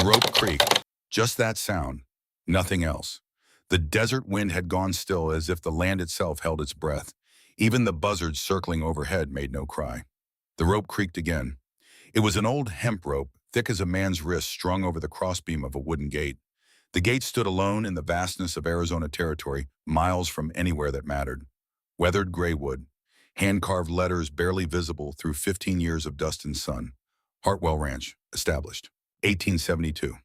The rope creaked. Just that sound. Nothing else. The desert wind had gone still, as if the land itself held its breath. Even the buzzards circling overhead made no cry. The rope creaked again. It was an old hemp rope, thick as a man's wrist, strung over the crossbeam of a wooden gate. The gate stood alone in the vastness of Arizona territory, miles from anywhere that mattered. Weathered gray wood, hand-carved letters barely visible through 15 years of dust and sun. Hartwell Ranch, established, 1872.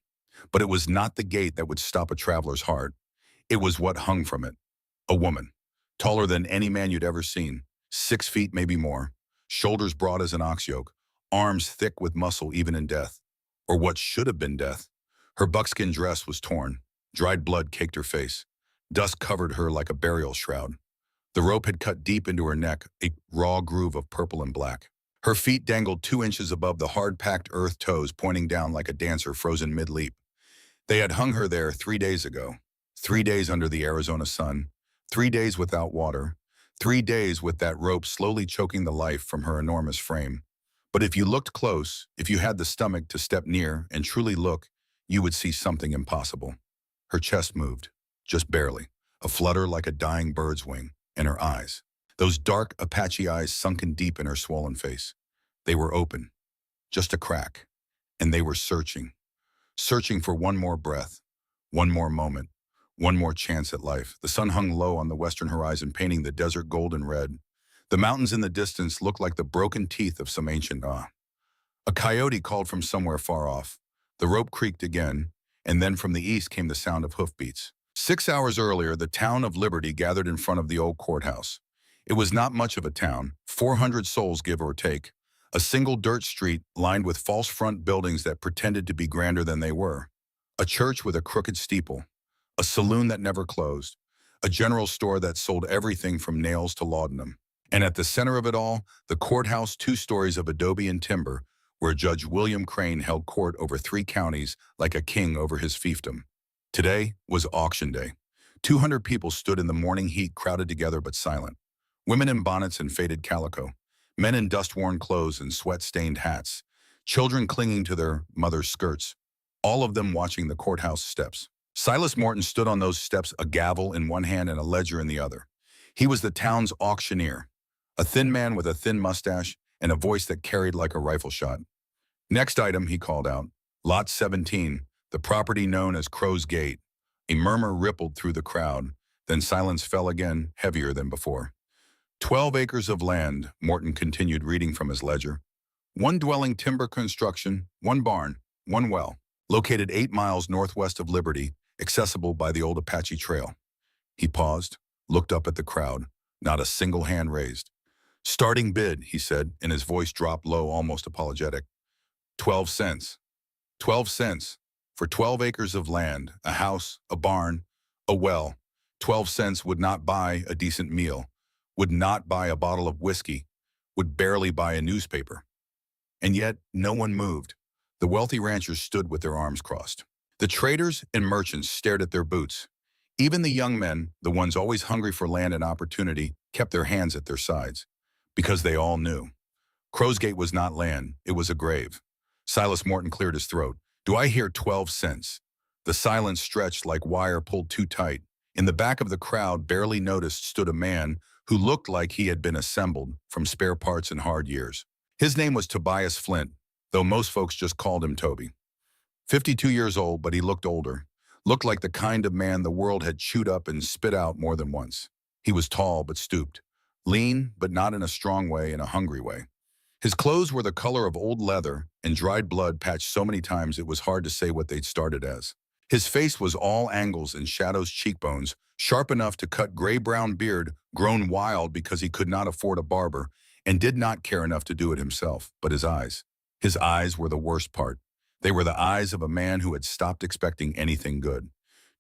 But it was not the gate that would stop a traveler's heart. It was what hung from it. A woman, taller than any man you'd ever seen, 6 feet, maybe more, shoulders broad as an ox yoke, arms thick with muscle even in death, or what should have been death. Her buckskin dress was torn. Dried blood caked her face. Dust covered her like a burial shroud. The rope had cut deep into her neck, a raw groove of purple and black. Her feet dangled 2 inches above the hard-packed earth toes, pointing down like a dancer frozen mid-leap. They had hung her there 3 days ago. 3 days under the Arizona sun. 3 days without water. 3 days with that rope slowly choking the life from her enormous frame. But if you looked close, if you had the stomach to step near and truly look, you would see something impossible. Her chest moved, just barely, a flutter like a dying bird's wing, and her eyes. Those dark Apache eyes sunken deep in her swollen face. They were open, just a crack, and they were searching for one more breath, one more moment, one more chance at life. The sun hung low on the western horizon, painting the desert golden red. The mountains in the distance looked like the broken teeth of some ancient awe. A coyote called from somewhere far off. The rope creaked again, and then from the east came the sound of hoofbeats. 6 hours earlier, the town of Liberty gathered in front of the old courthouse. It was not much of a town, 400 souls give or take. A single dirt street lined with false front buildings that pretended to be grander than they were. A church with a crooked steeple. A saloon that never closed. A general store that sold everything from nails to laudanum. And at the center of it all, the courthouse, 2 stories of adobe and timber, where Judge William Crane held court over 3 counties like a king over his fiefdom. Today was auction day. 200 people stood in the morning heat, crowded together but silent. Women in bonnets and faded calico. Men in dust-worn clothes and sweat-stained hats. Children clinging to their mother's skirts. All of them watching the courthouse steps. Silas Morton stood on those steps, a gavel in one hand and a ledger in the other. He was the town's auctioneer. A thin man with a thin mustache and a voice that carried like a rifle shot. "Next item," he called out. "Lot 17, the property known as Crow's Gate." A murmur rippled through the crowd, then silence fell again, heavier than before. 12 acres of land, Morton continued, reading from his ledger. 1 dwelling, timber construction, 1 barn, 1 well. Located 8 miles northwest of Liberty, accessible by the old Apache Trail. He paused, looked up at the crowd, not a single hand raised. "Starting bid," he said, and his voice dropped low, almost apologetic. 12 cents. 12 cents. For 12 acres of land, a house, a barn, a well. 12 cents would not buy a decent meal, would not buy a bottle of whiskey, would barely buy a newspaper. And yet, no one moved. The wealthy ranchers stood with their arms crossed. The traders and merchants stared at their boots. Even the young men, the ones always hungry for land and opportunity, kept their hands at their sides. Because they all knew. Crow's Gate was not land, it was a grave. Silas Morton cleared his throat. "Do I hear 12 cents? The silence stretched like wire pulled too tight. In the back of the crowd, barely noticed, stood a man who looked like he had been assembled from spare parts and hard years. His name was Tobias Flint, though most folks just called him Toby. 52 years old, but he looked older. Looked like the kind of man the world had chewed up and spit out more than once. He was tall but stooped. Lean, but not in a strong way, in a hungry way. His clothes were the color of old leather and dried blood patched so many times it was hard to say what they'd started as. His face was all angles and shadows, cheekbones, sharp enough to cut gray-brown beard, grown wild because he could not afford a barber and did not care enough to do it himself. But his eyes were the worst part. They were the eyes of a man who had stopped expecting anything good.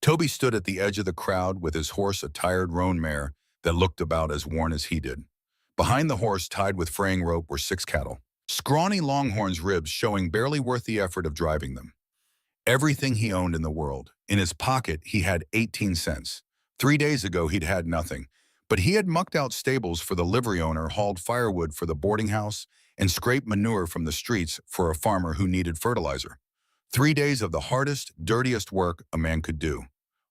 Toby stood at the edge of the crowd with his horse, a tired roan mare that looked about as worn as he did. Behind the horse, tied with fraying rope, were 6 cattle. Scrawny longhorns, ribs showing barely worth the effort of driving them. Everything he owned in the world. In his pocket, he had 18 cents. 3 days ago, he'd had nothing. But he had mucked out stables for the livery owner, hauled firewood for the boarding house, and scraped manure from the streets for a farmer who needed fertilizer. 3 days of the hardest, dirtiest work a man could do.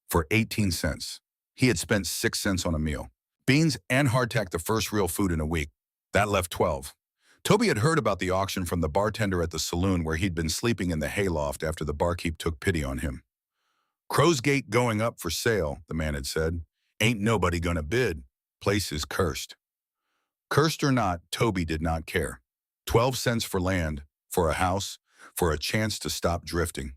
For 18 cents. He had spent 6 cents on a meal. Beans and hardtack, the first real food in a week. That left 12. Toby had heard about the auction from the bartender at the saloon where he'd been sleeping in the hayloft after the barkeep took pity on him. "Crow's Gate going up for sale," the man had said. "Ain't nobody gonna bid. Place is cursed." Cursed or not, Toby did not care. 12 cents for land, for a house, for a chance to stop drifting.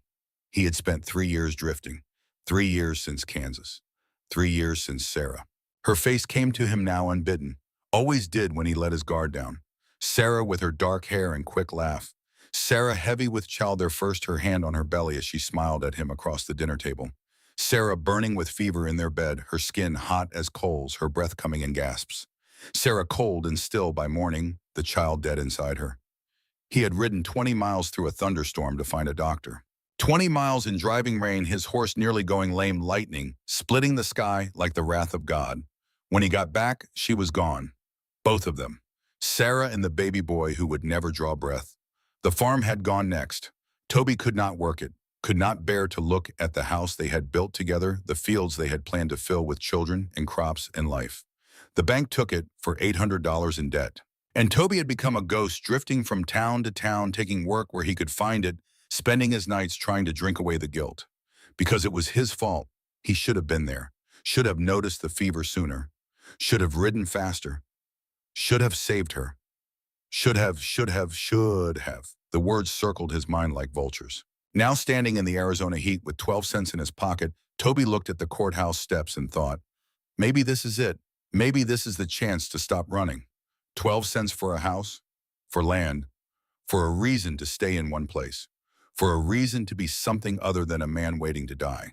He had spent 3 years drifting. 3 years since Kansas. 3 years since Sarah. Her face came to him now unbidden. Always did when he let his guard down. Sarah with her dark hair and quick laugh. Sarah heavy with child, there first her hand on her belly as she smiled at him across the dinner table. Sarah burning with fever in their bed, her skin hot as coals, her breath coming in gasps. Sarah cold and still by morning, the child dead inside her. He had ridden 20 miles through a thunderstorm to find a doctor. 20 miles in driving rain, his horse nearly going lame, lightning, splitting the sky like the wrath of God. When he got back, she was gone. Both of them. Sarah and the baby boy who would never draw breath. The farm had gone next. Toby could not work it, could not bear to look at the house they had built together, the fields they had planned to fill with children and crops and life. The bank took it for $800 in debt. And Toby had become a ghost, drifting from town to town, taking work where he could find it, spending his nights trying to drink away the guilt. Because it was his fault. He should have been there, should have noticed the fever sooner, should have ridden faster, should have saved her. Should have. The words circled his mind like vultures. Now standing in the Arizona heat with 12 cents in his pocket, Toby looked at the courthouse steps and thought, maybe this is it. Maybe this is the chance to stop running. 12 cents for a house, for land, for a reason to stay in one place, for a reason to be something other than a man waiting to die.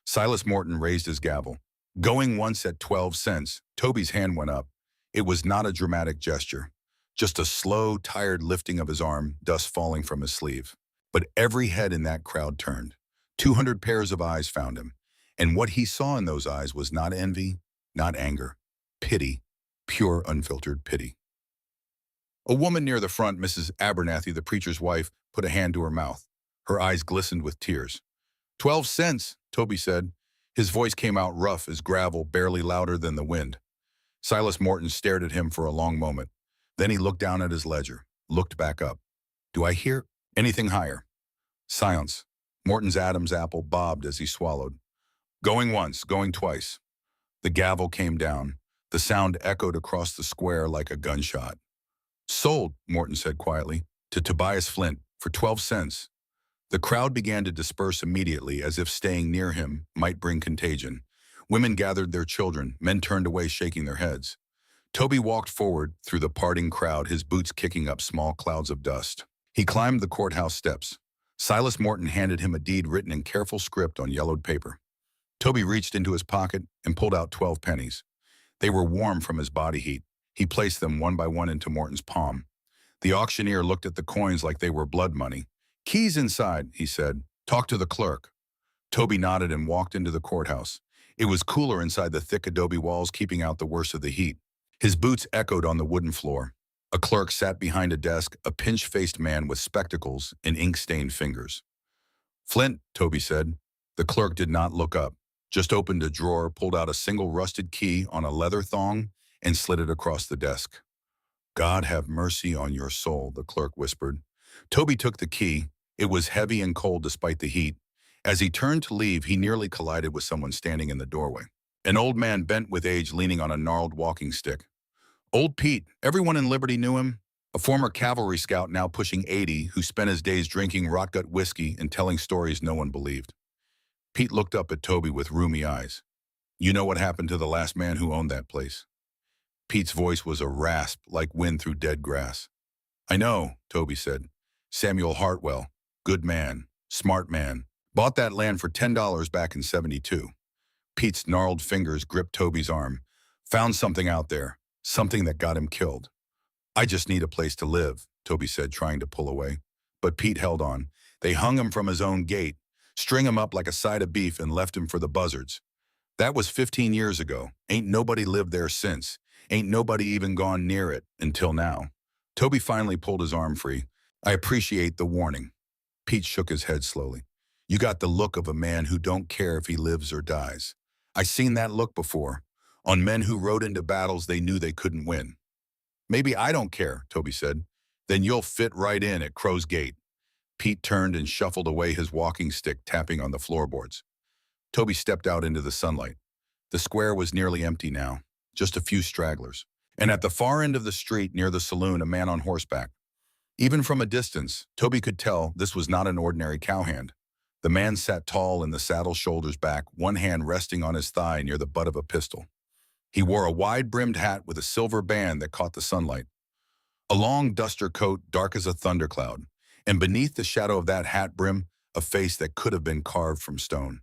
Silas Morton raised his gavel. Going once at 12 cents, Toby's hand went up. It was not a dramatic gesture, just a slow, tired lifting of his arm, dust falling from his sleeve. But every head in that crowd turned. 200 pairs of eyes found him. And what he saw in those eyes was not envy, not anger, pity, pure unfiltered pity. A woman near the front, Mrs. Abernathy, the preacher's wife, put a hand to her mouth. Her eyes glistened with tears. 12 cents, Toby said. His voice came out rough as gravel, barely louder than the wind. Silas Morton stared at him for a long moment. Then he looked down at his ledger, looked back up. Do I hear anything higher? Silence. Morton's Adam's apple bobbed as he swallowed. Going once, going twice. The gavel came down. The sound echoed across the square like a gunshot. Sold, Morton said quietly, to Tobias Flint for 12 cents. The crowd began to disperse immediately, as if staying near him might bring contagion. Women gathered their children, men turned away shaking their heads. Toby walked forward through the parting crowd, his boots kicking up small clouds of dust. He climbed the courthouse steps. Silas Morton handed him a deed written in careful script on yellowed paper. Toby reached into his pocket and pulled out 12 pennies. They were warm from his body heat. He placed them one by one into Morton's palm. The auctioneer looked at the coins like they were blood money. Keys inside, he said. Talk to the clerk. Toby nodded and walked into the courthouse. It was cooler inside the thick adobe walls, keeping out the worst of the heat. His boots echoed on the wooden floor. A clerk sat behind a desk, a pinch-faced man with spectacles and ink-stained fingers. Flint, Toby said. The clerk did not look up, just opened a drawer, pulled out a single rusted key on a leather thong, and slid it across the desk. God have mercy on your soul, the clerk whispered. Toby took the key. It was heavy and cold despite the heat. As he turned to leave, he nearly collided with someone standing in the doorway. An old man bent with age, leaning on a gnarled walking stick. Old Pete, everyone in Liberty knew him. A former cavalry scout now pushing 80 who spent his days drinking rotgut whiskey and telling stories no one believed. Pete looked up at Toby with rheumy eyes. You know what happened to the last man who owned that place? Pete's voice was a rasp like wind through dead grass. I know, Toby said. Samuel Hartwell, good man, smart man, bought that land for $10 back in '72. Pete's gnarled fingers gripped Toby's arm. Found something out there, something that got him killed. I just need a place to live, Toby said, trying to pull away. But Pete held on. They hung him from his own gate, string him up like a side of beef, and left him for the buzzards. That was 15 years ago. Ain't nobody lived there since. Ain't nobody even gone near it until now. Toby finally pulled his arm free. I appreciate the warning. Pete shook his head slowly. You got the look of a man who don't care if he lives or dies. I seen that look before, on men who rode into battles they knew they couldn't win. Maybe I don't care, Toby said. Then you'll fit right in at Crow's Gate. Pete turned and shuffled away his walking stick, tapping on the floorboards. Toby stepped out into the sunlight. The square was nearly empty now, just a few stragglers. And at the far end of the street near the saloon, a man on horseback. Even from a distance, Toby could tell this was not an ordinary cowhand. The man sat tall in the saddle, shoulders back, one hand resting on his thigh near the butt of a pistol. He wore a wide-brimmed hat with a silver band that caught the sunlight. A long duster coat, dark as a thundercloud, and beneath the shadow of that hat brim, a face that could have been carved from stone.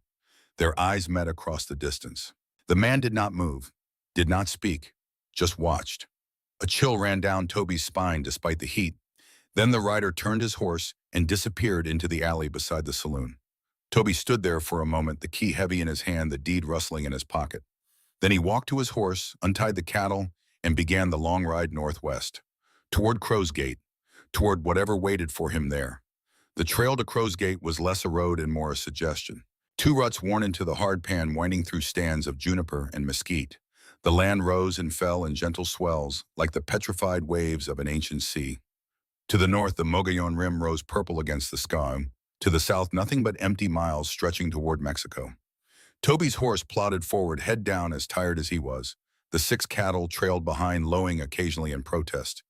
Their eyes met across the distance. The man did not move, did not speak, just watched. A chill ran down Toby's spine despite the heat. Then the rider turned his horse and disappeared into the alley beside the saloon. Toby stood there for a moment, the key heavy in his hand, the deed rustling in his pocket. Then he walked to his horse, untied the cattle, and began the long ride northwest, toward Crow's Gate, toward whatever waited for him there. The trail to Crow's Gate was less a road and more a suggestion. Two ruts worn into the hard pan winding through stands of juniper and mesquite. The land rose and fell in gentle swells, like the petrified waves of an ancient sea. To the north, the Mogollon Rim rose purple against the sky. To the south, nothing but empty miles stretching toward Mexico. Toby's horse plodded forward, head down, as tired as he was. The 6 cattle trailed behind, lowing occasionally in protest.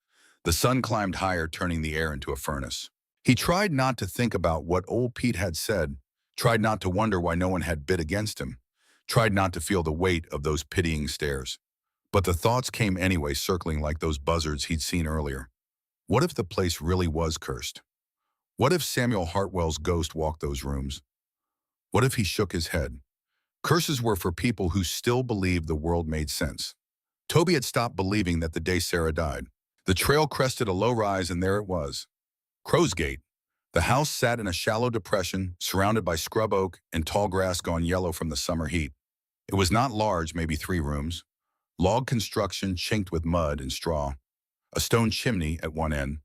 The sun climbed higher, turning the air into a furnace. He tried not to think about what old Pete had said, tried not to wonder why no one had bid against him, tried not to feel the weight of those pitying stares. But the thoughts came anyway, circling like those buzzards he'd seen earlier. What if the place really was cursed? What if Samuel Hartwell's ghost walked those rooms? What if he shook his head? Curses were for people who still believed the world made sense. Toby had stopped believing that the day Sarah died. The trail crested a low rise, and there it was. Crow's Gate. The house sat in a shallow depression, surrounded by scrub oak and tall grass gone yellow from the summer heat. It was not large, maybe 3 rooms. Log construction chinked with mud and straw. A stone chimney at one end.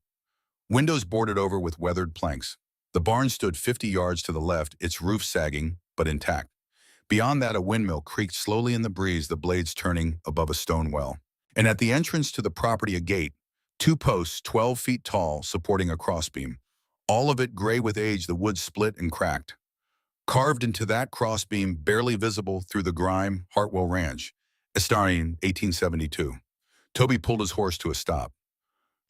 Windows boarded over with weathered planks. The barn stood 50 yards to the left, its roof sagging, but intact. Beyond that, a windmill creaked slowly in the breeze, the blades turning above a stone well. And at the entrance to the property, a gate, 2 posts 12 feet tall, supporting a crossbeam. All of it gray with age, the wood split and cracked. Carved into that crossbeam, barely visible through the grime, Hartwell Ranch, Estarian, 1872. Toby pulled his horse to a stop.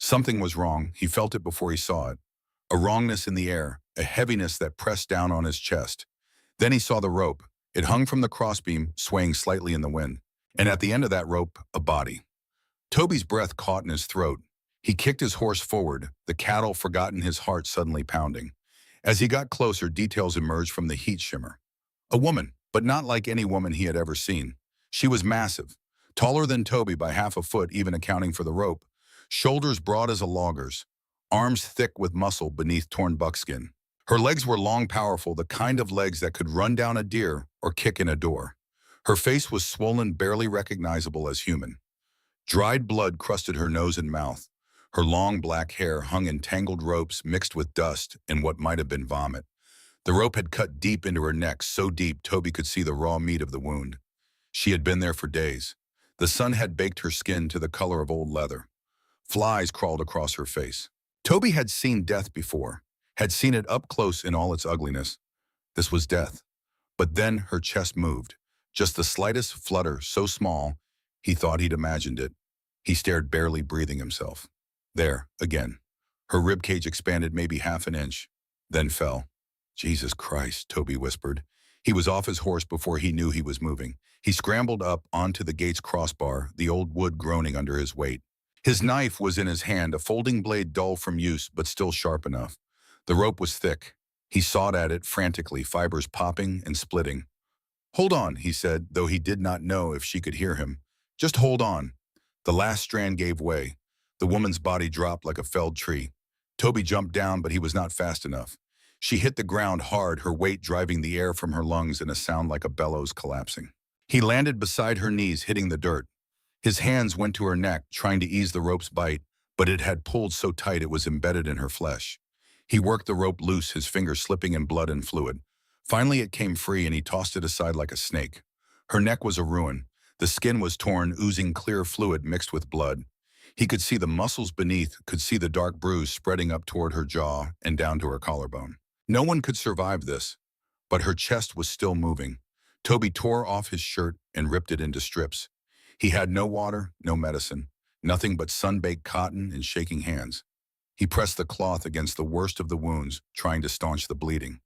Something was wrong. He felt it before he saw it. A wrongness in the air, a heaviness that pressed down on his chest. Then he saw the rope. It hung from the crossbeam, swaying slightly in the wind. And at the end of that rope, a body. Toby's breath caught in his throat. He kicked his horse forward, the cattle forgotten, his heart suddenly pounding. As he got closer, details emerged from the heat shimmer. A woman, but not like any woman he had ever seen. She was massive, taller than Toby by half a foot, even accounting for the rope. Shoulders broad as a logger's, arms thick with muscle beneath torn buckskin. Her legs were long, powerful, the kind of legs that could run down a deer or kick in a door. Her face was swollen, barely recognizable as human. Dried blood crusted her nose and mouth. Her long black hair hung in tangled ropes mixed with dust and what might have been vomit. The rope had cut deep into her neck, so deep Toby could see the raw meat of the wound. She had been there for days. The sun had baked her skin to the color of old leather. Flies crawled across her face. Toby had seen death before, had seen it up close in all its ugliness. This was death. But then her chest moved, just the slightest flutter, so small, he thought he'd imagined it. He stared, barely breathing himself. There, again. Her ribcage expanded maybe half an inch, then fell. Jesus Christ, Toby whispered. He was off his horse before he knew he was moving. He scrambled up onto the gate's crossbar, the old wood groaning under his weight. His knife was in his hand, a folding blade dull from use, but still sharp enough. The rope was thick. He sawed at it frantically, fibers popping and splitting. "Hold on," he said, though he did not know if she could hear him. "Just hold on." The last strand gave way. The woman's body dropped like a felled tree. Toby jumped down, but he was not fast enough. She hit the ground hard, her weight driving the air from her lungs in a sound like a bellows collapsing. He landed beside her knees, hitting the dirt. His hands went to her neck, trying to ease the rope's bite, but it had pulled so tight it was embedded in her flesh. He worked the rope loose, his fingers slipping in blood and fluid. Finally it came free and he tossed it aside like a snake. Her neck was a ruin. The skin was torn, oozing clear fluid mixed with blood. He could see the muscles beneath, could see the dark bruise spreading up toward her jaw and down to her collarbone. No one could survive this, but her chest was still moving. Toby tore off his shirt and ripped it into strips. He had no water, no medicine, nothing but sun-baked cotton and shaking hands. He pressed the cloth against the worst of the wounds, trying to staunch the bleeding.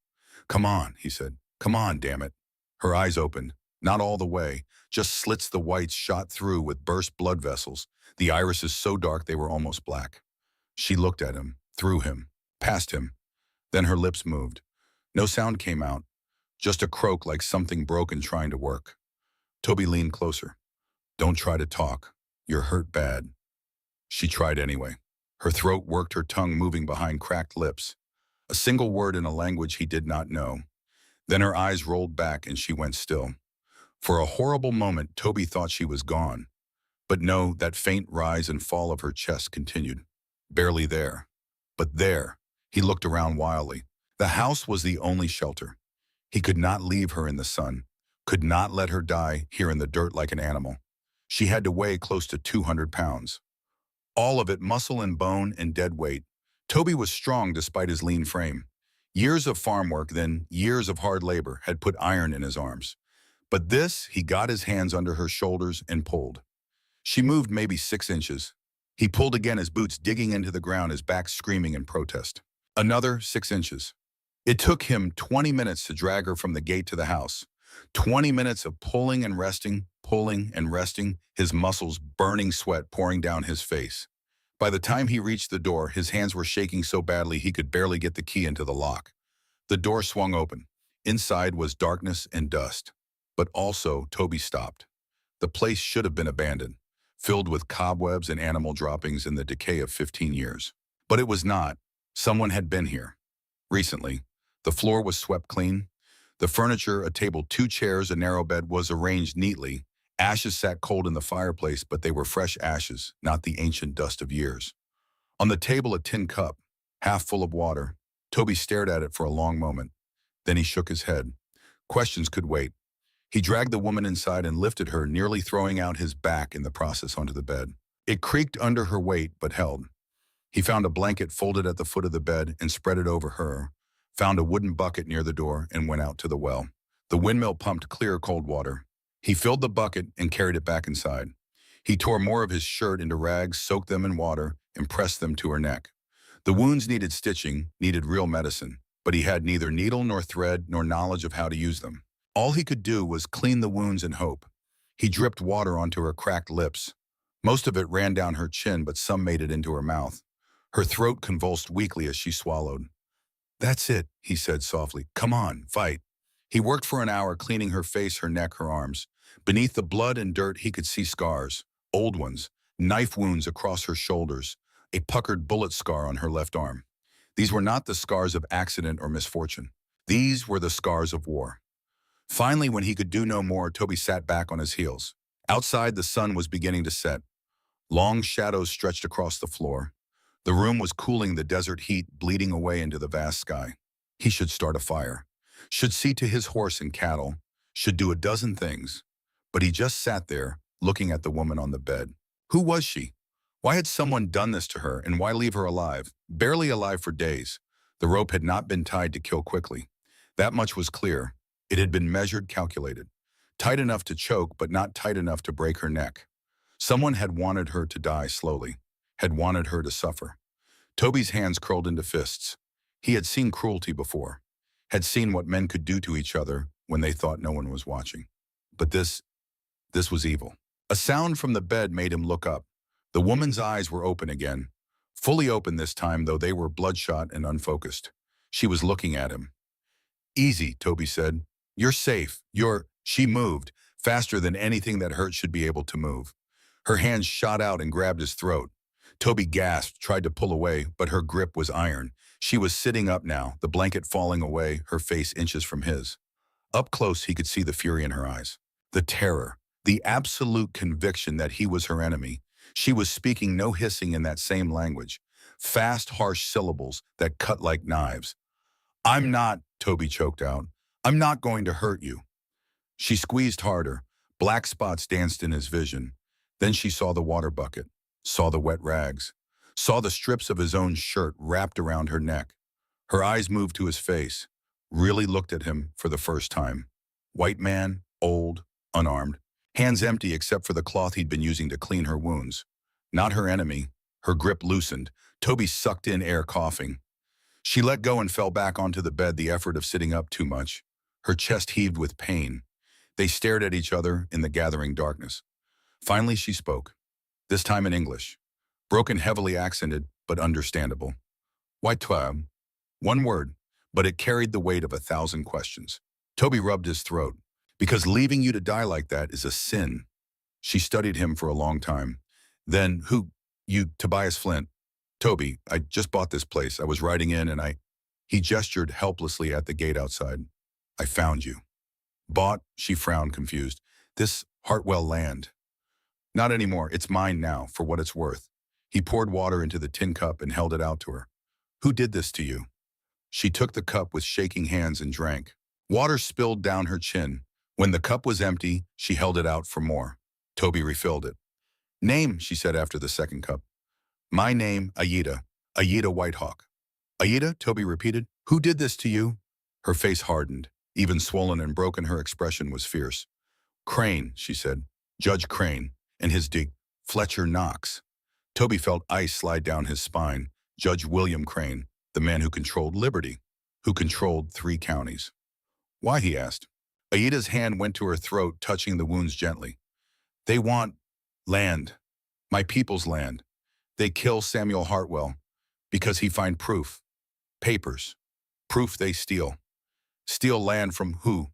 "Come on," he said. "Come on, damn it." Her eyes opened, not all the way, just slits the whites shot through with burst blood vessels, the irises so dark they were almost black. She looked at him, through him, past him. Then her lips moved. No sound came out, just a croak like something broken trying to work. Toby leaned closer. "Don't try to talk. You're hurt bad." She tried anyway. Her throat worked, her tongue moving behind cracked lips. A single word in a language he did not know. Then her eyes rolled back and she went still. For a horrible moment, Toby thought she was gone. But no, that faint rise and fall of her chest continued. Barely there. But there. He looked around wildly. The house was the only shelter. He could not leave her in the sun, could not let her die here in the dirt like an animal. She had to weigh close to 200 pounds. All of it muscle and bone and dead weight. Toby was strong despite his lean frame. Years of farm work, then years of hard labor, had put iron in his arms. But this, he got his hands under her shoulders and pulled. She moved maybe 6 inches. He pulled again, his boots digging into the ground, his back screaming in protest. Another 6 inches. It took him 20 minutes to drag her from the gate to the house. 20 minutes of pulling and resting, his muscles burning, sweat pouring down his face. By the time he reached the door, his hands were shaking so badly he could barely get the key into the lock. The door swung open. Inside was darkness and dust. But also, Toby stopped. The place should have been abandoned, filled with cobwebs and animal droppings in the decay of 15 years. But it was not. Someone had been here. Recently. The floor was swept clean. The furniture, a table, 2 chairs, a narrow bed, was arranged neatly. Ashes sat cold in the fireplace, but they were fresh ashes, not the ancient dust of years. On the table, a tin cup, half full of water. Toby stared at it for a long moment. Then he shook his head. Questions could wait. He dragged the woman inside and lifted her, nearly throwing out his back in the process onto the bed. It creaked under her weight, but held. He found a blanket folded at the foot of the bed and spread it over her, found a wooden bucket near the door and went out to the well. The windmill pumped clear, cold water. He filled the bucket and carried it back inside. He tore more of his shirt into rags, soaked them in water, and pressed them to her neck. The wounds needed stitching, needed real medicine, but he had neither needle nor thread nor knowledge of how to use them. All he could do was clean the wounds and hope. He dripped water onto her cracked lips. Most of it ran down her chin, but some made it into her mouth. Her throat convulsed weakly as she swallowed. "That's it," he said softly. "Come on, fight." He worked for an hour, cleaning her face, her neck, her arms. Beneath the blood and dirt, he could see scars, old ones, knife wounds across her shoulders, a puckered bullet scar on her left arm. These were not the scars of accident or misfortune. These were the scars of war. Finally, when he could do no more, Toby sat back on his heels. Outside, the sun was beginning to set. Long shadows stretched across the floor. The room was cooling, the desert heat bleeding away into the vast sky. He should start a fire, should see to his horse and cattle, should do a dozen things. But he just sat there, looking at the woman on the bed. Who was she? Why had someone done this to her, and why leave her alive? Barely alive for days. The rope had not been tied to kill quickly. That much was clear. It had been measured, calculated. Tight enough to choke, but not tight enough to break her neck. Someone had wanted her to die slowly, had wanted her to suffer. Toby's hands curled into fists. He had seen cruelty before, had seen what men could do to each other when they thought no one was watching. But this was evil. A sound from the bed made him look up. The woman's eyes were open again, fully open this time, though they were bloodshot and unfocused. She was looking at him. "Easy," Toby said. "You're safe. She moved, faster than anything that hurt should be able to move. Her hands shot out and grabbed his throat. Toby gasped, tried to pull away, but her grip was iron. She was sitting up now, the blanket falling away, her face inches from his. Up close, he could see the fury in her eyes. The terror, the absolute conviction that he was her enemy. She was speaking, no hissing, in that same language. Fast, harsh syllables that cut like knives. I'm not, Toby choked out. I'm not going to hurt you. She squeezed harder. Black spots danced in his vision. Then she saw the water bucket, saw the wet rags, saw the strips of his own shirt wrapped around her neck. Her eyes moved to his face, really looked at him for the first time. White man, old, unarmed, hands empty except for the cloth he'd been using to clean her wounds. Not her enemy. Her grip loosened. Toby sucked in air, coughing. She let go and fell back onto the bed, the effort of sitting up too much. Her chest heaved with pain. They stared at each other in the gathering darkness. Finally she spoke, this time in English. Broken, heavily accented, but understandable. Why toi? One word, but it carried the weight of 1,000 questions. Toby rubbed his throat. Because leaving you to die like that is a sin. She studied him for a long time. Then, who? You, Tobias Flint. Toby, I just bought this place. I was riding in and He gestured helplessly at the gate outside. I found you. Bought? She frowned, confused. This Hartwell land. Not anymore. It's mine now, for what it's worth. He poured water into the tin cup and held it out to her. Who did this to you? She took the cup with shaking hands and drank. Water spilled down her chin. When the cup was empty, she held it out for more. Toby refilled it. Name, she said after the second cup. My name, Aida. Aida Whitehawk. Aida, Toby repeated. Who did this to you? Her face hardened. Even swollen and broken, her expression was fierce. Crane, she said. Judge Crane. And his Fletcher Knox. Toby felt ice slide down his spine. Judge William Crane, the man who controlled Liberty, who controlled 3 counties. Why, he asked. Aida's hand went to her throat, touching the wounds gently. They want land. My people's land. They kill Samuel Hartwell because he find proof. Papers. Proof they steal. Steal land from who?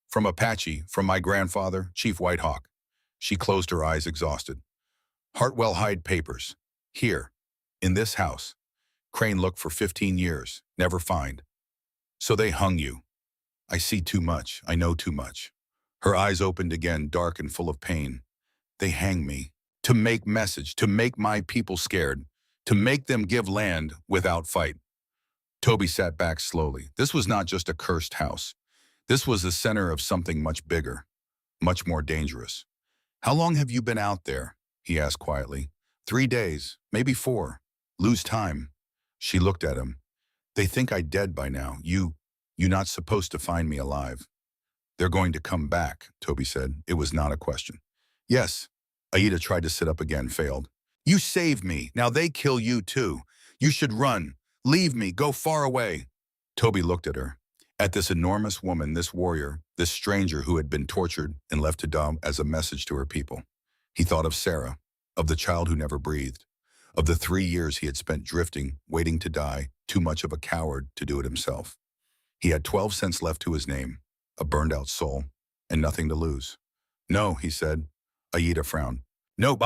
From Apache, from my grandfather, Chief Whitehawk. She closed her eyes, exhausted. Hartwell hide papers. Here. In this house. Crane looked for 15 years. Never find. So they hung you. I see too much. I know too much. Her eyes opened again, dark and full of pain. They hang me. To make message. To make my people scared. To make them give land without fight. Toby sat back slowly. This was not just a cursed house. This was the center of something much bigger. Much more dangerous. How long have you been out there? He asked quietly. 3 days. Maybe 4. Lose time. She looked at him. They think I dead by now. You're not supposed to find me alive. They're going to come back, Toby said. It was not a question. Yes. Aida tried to sit up again, failed. You saved me. Now they kill you too. You should run. Leave me. Go far away. Toby looked at her. At this enormous woman, this warrior, this stranger who had been tortured and left to die as a message to her people. He thought of Sarah, of the child who never breathed, of the 3 years he had spent drifting, waiting to die, too much of a coward to do it himself. He had 12 cents left to his name, a burned-out soul, and nothing to lose. No, he said. Aida frowned. No,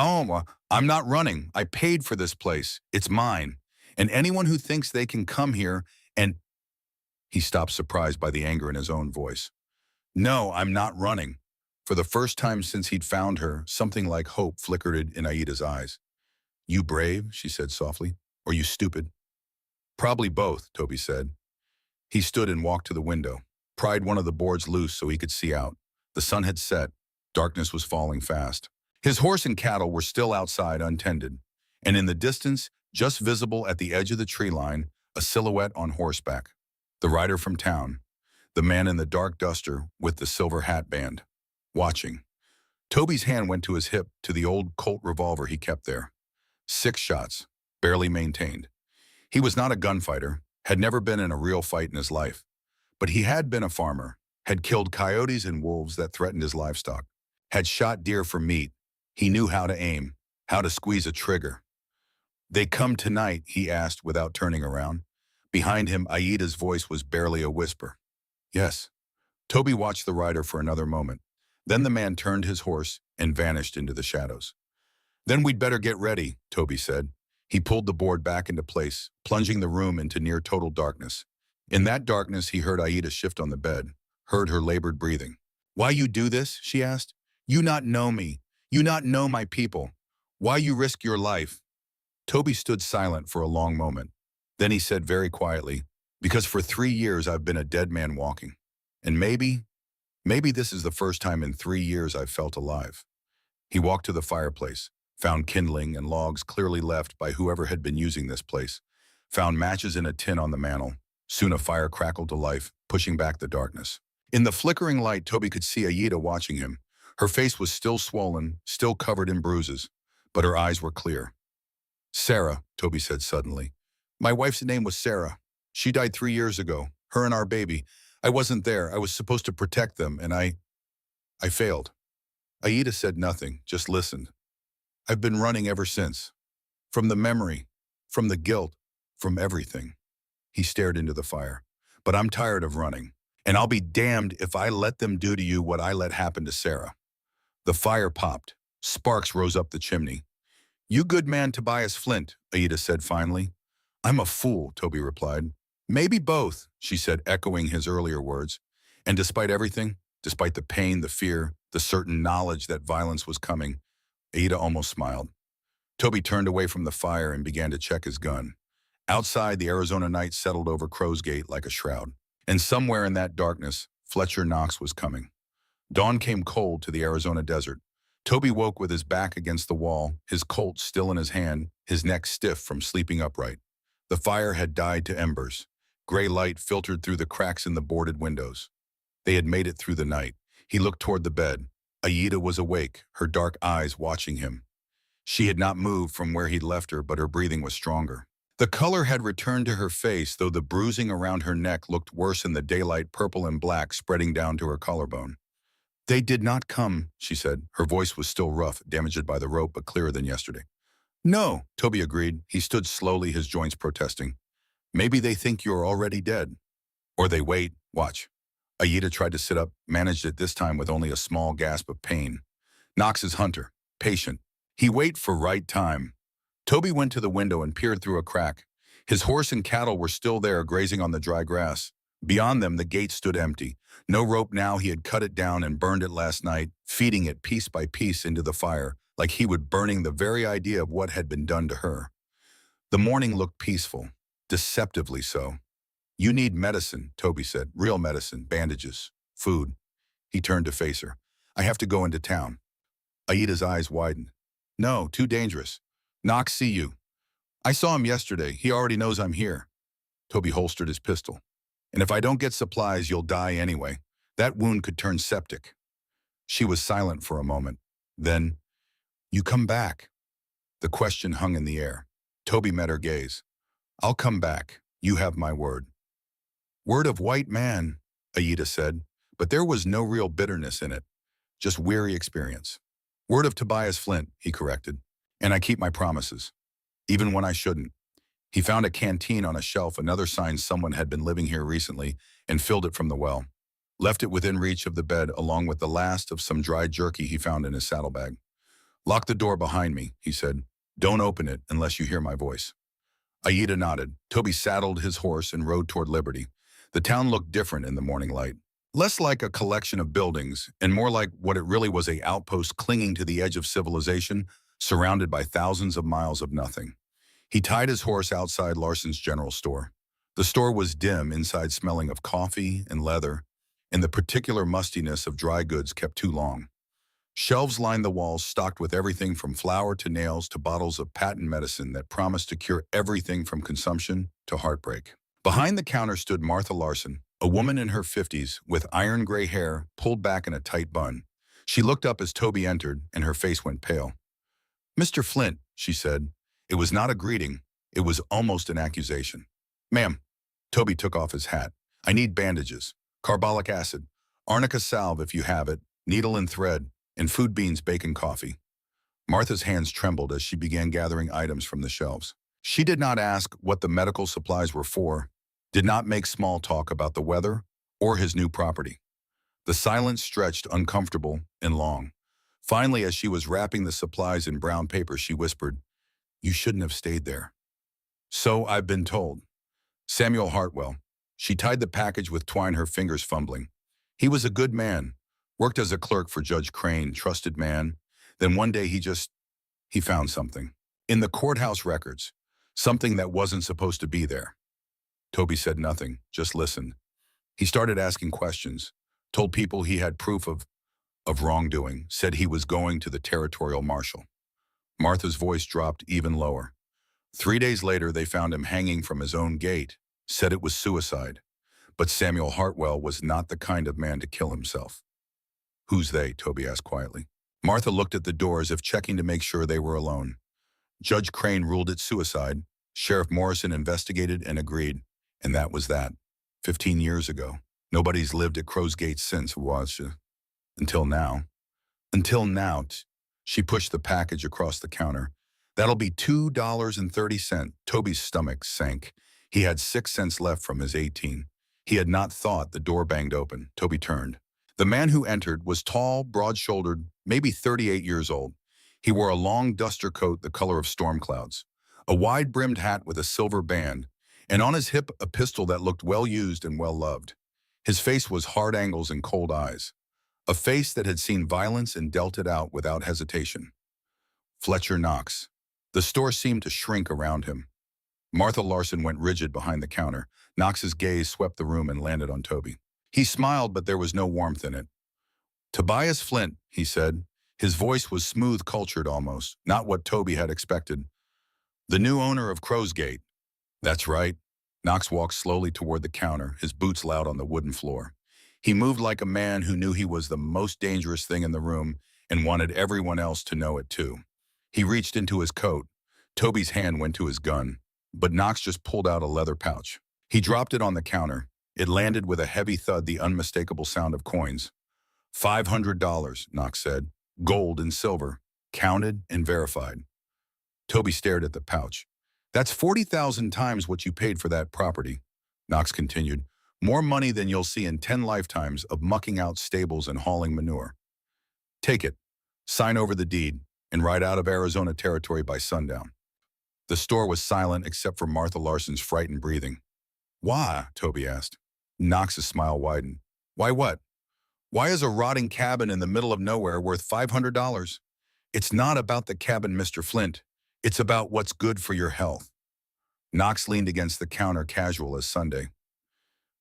I'm not running. I paid for this place. It's mine. And anyone who thinks they can come here and... He stopped, surprised by the anger in his own voice. No, I'm not running. For the first time since he'd found her, something like hope flickered in Aida's eyes. You brave, she said softly, or you stupid? Probably both, Toby said. He stood and walked to the window, pried one of the boards loose so he could see out. The sun had set. Darkness was falling fast. His horse and cattle were still outside, untended, and in the distance, just visible at the edge of the tree line, a silhouette on horseback. The rider from town, the man in the dark duster with the silver hat band, watching. Toby's hand went to his hip, to the old Colt revolver he kept there. 6 shots, barely maintained. He was not a gunfighter, had never been in a real fight in his life. But he had been a farmer, had killed coyotes and wolves that threatened his livestock, had shot deer for meat. He knew how to aim, how to squeeze a trigger. They come tonight, he asked without turning around. Behind him, Aida's voice was barely a whisper. Yes. Toby watched the rider for another moment. Then the man turned his horse and vanished into the shadows. Then we'd better get ready, Toby said. He pulled the board back into place, plunging the room into near total darkness. In that darkness, he heard Aida shift on the bed, heard her labored breathing. Why you do this? She asked. You not know me. You not know my people. Why you risk your life? Toby stood silent for a long moment. Then he said very quietly, because for 3 years I've been a dead man walking. And maybe this is the first time in 3 years I've felt alive. He walked to the fireplace, found kindling and logs clearly left by whoever had been using this place, found matches in a tin on the mantel. Soon a fire crackled to life, pushing back the darkness. In the flickering light, Toby could see Aida watching him. Her face was still swollen, still covered in bruises, but her eyes were clear. Sarah, Toby said suddenly. My wife's name was Sarah. She died 3 years ago, her and our baby. I wasn't there. I was supposed to protect them, and I failed. Aida said nothing, just listened. I've been running ever since. From the memory, from the guilt, from everything. He stared into the fire. But I'm tired of running, and I'll be damned if I let them do to you what I let happen to Sarah. The fire popped. Sparks rose up the chimney. You good man Tobias Flint, Aida said finally. I'm a fool, Toby replied. Maybe both, she said, echoing his earlier words. And despite everything, despite the pain, the fear, the certain knowledge that violence was coming, Aida almost smiled. Toby turned away from the fire and began to check his gun. Outside, the Arizona night settled over Crow's Gate like a shroud. And somewhere in that darkness, Fletcher Knox was coming. Dawn came cold to the Arizona desert. Toby woke with his back against the wall, his Colt still in his hand, his neck stiff from sleeping upright. The fire had died to embers. Gray light filtered through the cracks in the boarded windows. They had made it through the night. He looked toward the bed. Aida was awake, her dark eyes watching him. She had not moved from where he'd left her, but her breathing was stronger. The color had returned to her face, though the bruising around her neck looked worse in the daylight, purple and black spreading down to her collarbone. They did not come, she said. Her voice was still rough, damaged by the rope, but clearer than yesterday. No, Toby agreed. He stood slowly, his joints protesting. Maybe they think you're already dead. Or they wait, watch. Aida tried to sit up, managed it this time with only a small gasp of pain. Knox is hunter, patient. He wait for right time. Toby went to the window and peered through a crack. His horse and cattle were still there, grazing on the dry grass. Beyond them, the gate stood empty. No rope now, he had cut it down and burned it last night, feeding it piece by piece into the fire, like he would burning the very idea of what had been done to her. The morning looked peaceful, deceptively so. You need medicine, Toby said. Real medicine, bandages, food. He turned to face her. I have to go into town. Aida's eyes widened. No, too dangerous. Knox see you. I saw him yesterday. He already knows I'm here. Toby holstered his pistol. And if I don't get supplies, you'll die anyway. That wound could turn septic. She was silent for a moment. Then, you come back. The question hung in the air. Toby met her gaze. I'll come back. You have my word. Word of white man, Aida said, but there was no real bitterness in it, just weary experience. Word of Tobias Flint, he corrected. And I keep my promises, even when I shouldn't. He found a canteen on a shelf, another sign someone had been living here recently, and filled it from the well. Left it within reach of the bed, along with the last of some dried jerky he found in his saddlebag. Lock the door behind me, he said. Don't open it unless you hear my voice. Aida nodded. Toby saddled his horse and rode toward Liberty. The town looked different in the morning light. Less like a collection of buildings, and more like what it really was, an outpost clinging to the edge of civilization, surrounded by thousands of miles of nothing. He tied his horse outside Larson's general store. The store was dim, inside smelling of coffee and leather, and the particular mustiness of dry goods kept too long. Shelves lined the walls, stocked with everything from flour to nails to bottles of patent medicine that promised to cure everything from consumption to heartbreak. Behind the counter stood Martha Larson, a woman in her 50s with iron gray hair pulled back in a tight bun. She looked up as Toby entered, and her face went pale. Mr. Flint, she said. It was not a greeting. It was almost an accusation. Ma'am. Toby took off his hat. I need bandages, carbolic acid, arnica salve if you have it, needle and thread, and food, beans, bacon, coffee. Martha's hands trembled as she began gathering items from the shelves. She did not ask what the medical supplies were for, did not make small talk about the weather or his new property. The silence stretched uncomfortable and long. Finally, as she was wrapping the supplies in brown paper, she whispered, You shouldn't have stayed there. So I've been told. Samuel Hartwell. She tied the package with twine, her fingers fumbling. He was a good man, worked as a clerk for Judge Crane, trusted man. Then one day he found something. In the courthouse records, something that wasn't supposed to be there. Toby said nothing, just listened. He started asking questions, told people he had proof of wrongdoing, said he was going to the territorial marshal. Martha's voice dropped even lower. 3 days later, they found him hanging from his own gate, said it was suicide. But Samuel Hartwell was not the kind of man to kill himself. Who's they? Toby asked quietly. Martha looked at the door as if checking to make sure they were alone. Judge Crane ruled it suicide. Sheriff Morrison investigated and agreed. And that was that. 15 years ago. Nobody's lived at Crow's Gate since, was until now. Until now. She pushed the package across the counter. That'll be $2.30. Toby's stomach sank. He had 6 cents left from his 18. He had not thought. The door banged open. Toby turned. The man who entered was tall, broad-shouldered, maybe 38 years old. He wore a long duster coat the color of storm clouds, a wide-brimmed hat with a silver band, and on his hip a pistol that looked well-used and well-loved. His face was hard angles and cold eyes, a face that had seen violence and dealt it out without hesitation. Fletcher Knox. The store seemed to shrink around him. Martha Larson went rigid behind the counter. Knox's gaze swept the room and landed on Toby. He smiled, but there was no warmth in it. Tobias Flint, he said. His voice was smooth, cultured almost, not what Toby had expected. The new owner of Crow's Gate. That's right. Knox walked slowly toward the counter, his boots loud on the wooden floor. He moved like a man who knew he was the most dangerous thing in the room and wanted everyone else to know it too. He reached into his coat. Toby's hand went to his gun, but Knox just pulled out a leather pouch. He dropped it on the counter. It landed with a heavy thud, the unmistakable sound of coins. $500, Knox said. Gold and silver, counted and verified. Toby stared at the pouch. That's 40,000 times what you paid for that property, Knox continued. More money than you'll see in 10 lifetimes of mucking out stables and hauling manure. Take it, sign over the deed, and ride out of Arizona territory by sundown. The store was silent except for Martha Larson's frightened breathing. Why? Toby asked. Knox's smile widened. Why what? Why is a rotting cabin in the middle of nowhere worth $500? It's not about the cabin, Mr. Flint. It's about what's good for your health. Knox leaned against the counter, casual as Sunday.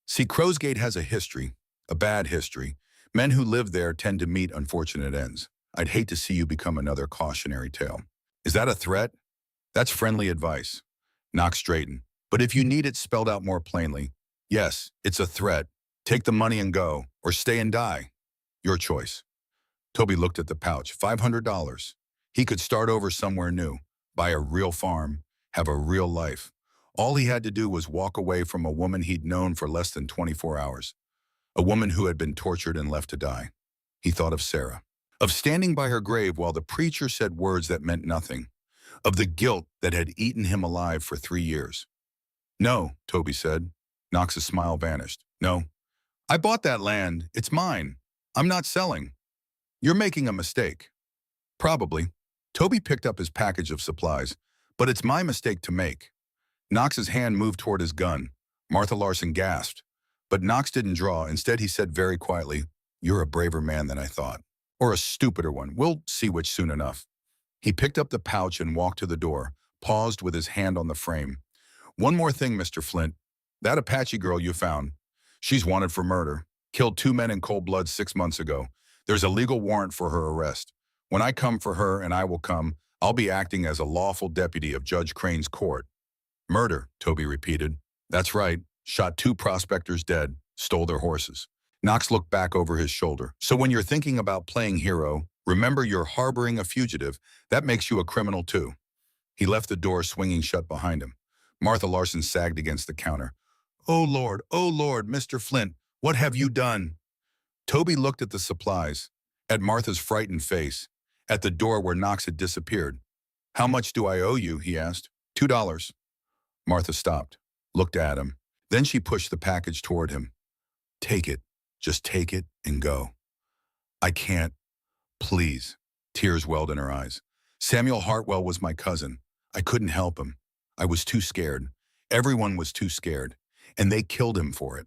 See, Crow's Gate has a history, a bad history. Men who live there tend to meet unfortunate ends. I'd hate to see you become another cautionary tale. Is that a threat? That's friendly advice. Knox straightened. But if you need it spelled out more plainly, yes, it's a threat. Take the money and go, or stay and die. Your choice. Toby looked at the pouch. $500. He could start over somewhere new, buy a real farm, have a real life. All he had to do was walk away from a woman he'd known for less than 24 hours. A woman who had been tortured and left to die. He thought of Sarah. Of standing by her grave while the preacher said words that meant nothing. Of the guilt that had eaten him alive for 3 years. No, Toby said. Knox's smile vanished. No. I bought that land. It's mine. I'm not selling. You're making a mistake. Probably. Toby picked up his package of supplies. But it's my mistake to make. Knox's hand moved toward his gun. Martha Larson gasped. But Knox didn't draw. Instead, he said very quietly, You're a braver man than I thought. Or a stupider one. We'll see which soon enough. He picked up the pouch and walked to the door, paused with his hand on the frame. One more thing, Mr. Flint. That Apache girl you found. She's wanted for murder. Killed 2 men in cold blood 6 months ago. There's a legal warrant for her arrest. When I come for her, and I will come, I'll be acting as a lawful deputy of Judge Crane's court. Murder, Toby repeated. That's right. Shot 2 prospectors dead. Stole their horses. Knox looked back over his shoulder. So when you're thinking about playing hero, remember you're harboring a fugitive. That makes you a criminal too. He left the door swinging shut behind him. Martha Larson sagged against the counter. Oh, Lord, Mr. Flint, what have you done? Toby looked at the supplies, at Martha's frightened face, at the door where Knox had disappeared. How much do I owe you? He asked. $2. Martha stopped, looked at him. Then she pushed the package toward him. Take it. Just take it and go. I can't. Please. Tears welled in her eyes. Samuel Hartwell was my cousin. I couldn't help him. I was too scared. Everyone was too scared. And they killed him for it.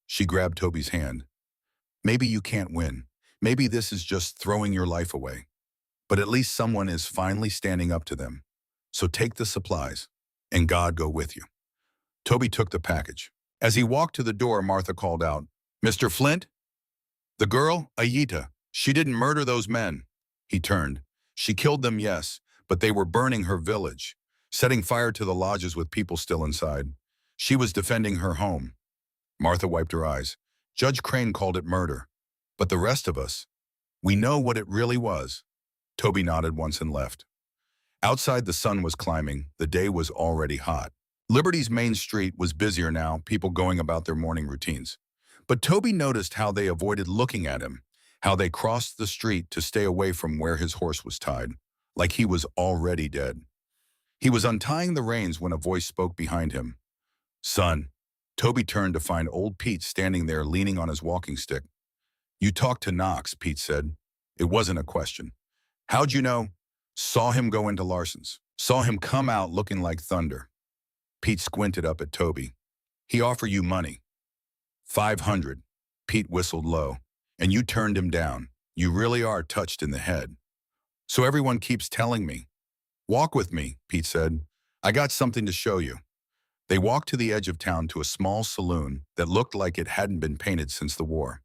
She grabbed Toby's hand. Maybe you can't win. Maybe this is just throwing your life away. But at least someone is finally standing up to them. So take the supplies, and God go with you. Toby took the package. As he walked to the door, Martha called out, Mr. Flint? The girl, Ayita, she didn't murder those men. He turned. She killed them, yes, but they were burning her village, setting fire to the lodges with people still inside. She was defending her home. Martha wiped her eyes. Judge Crane called it murder. But the rest of us, we know what it really was. Toby nodded once and left. Outside, the sun was climbing. The day was already hot. Liberty's main street was busier now, people going about their morning routines. But Toby noticed how they avoided looking at him, how they crossed the street to stay away from where his horse was tied, like he was already dead. He was untying the reins when a voice spoke behind him. Son. Toby turned to find old Pete standing there leaning on his walking stick. You talked to Knox, Pete said. It wasn't a question. How'd you know? Saw him go into Larson's. Saw him come out looking like thunder. Pete squinted up at Toby. He offered you money. 500. Pete whistled low. And you turned him down. You really are touched in the head. So everyone keeps telling me. Walk with me, Pete said. I got something to show you. They walked to the edge of town to a small saloon that looked like it hadn't been painted since the war.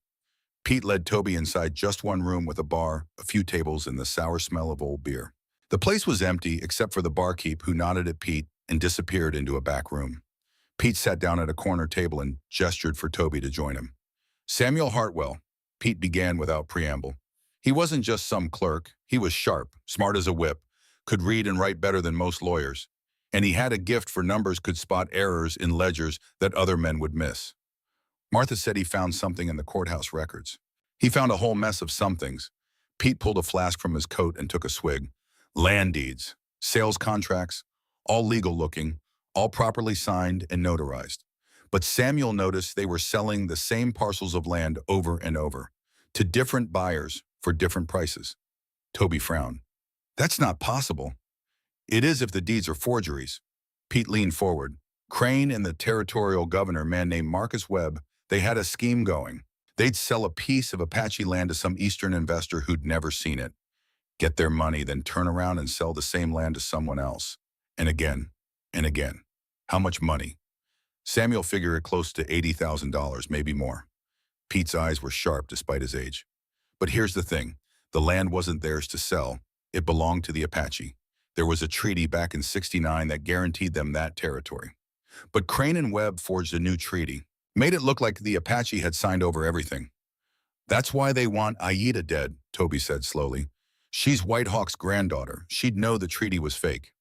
Pete led Toby inside just one room with a bar, a few tables, and the sour smell of old beer. The place was empty except for the barkeep who nodded at Pete and disappeared into a back room. Pete sat down at a corner table and gestured for Toby to join him. Samuel Hartwell, Pete began without preamble. He wasn't just some clerk. He was sharp, smart as a whip, could read and write better than most lawyers, and he had a gift for numbers, could spot errors in ledgers that other men would miss. Martha said he found something in the courthouse records. He found a whole mess of somethings. Pete pulled a flask from his coat and took a swig. Land deeds, sales contracts, all legal looking, all properly signed and notarized. But Samuel noticed they were selling the same parcels of land over and over, to different buyers for different prices. Toby frowned. That's not possible. It is if the deeds are forgeries. Pete leaned forward. Crane and the territorial governor, man named Marcus Webb, they had a scheme going. They'd sell a piece of Apache land to some Eastern investor who'd never seen it, get their money, then turn around and sell the same land to someone else. And again, and again. How much money? Samuel figured it close to $80,000, maybe more. Pete's eyes were sharp despite his age. But here's the thing. The land wasn't theirs to sell. It belonged to the Apache. There was a treaty back in '69 that guaranteed them that territory. But Crane and Webb forged a new treaty, made it look like the Apache had signed over everything. That's why they want Ayita dead, Toby said slowly. She's Whitehawk's granddaughter. She'd know the treaty was fake.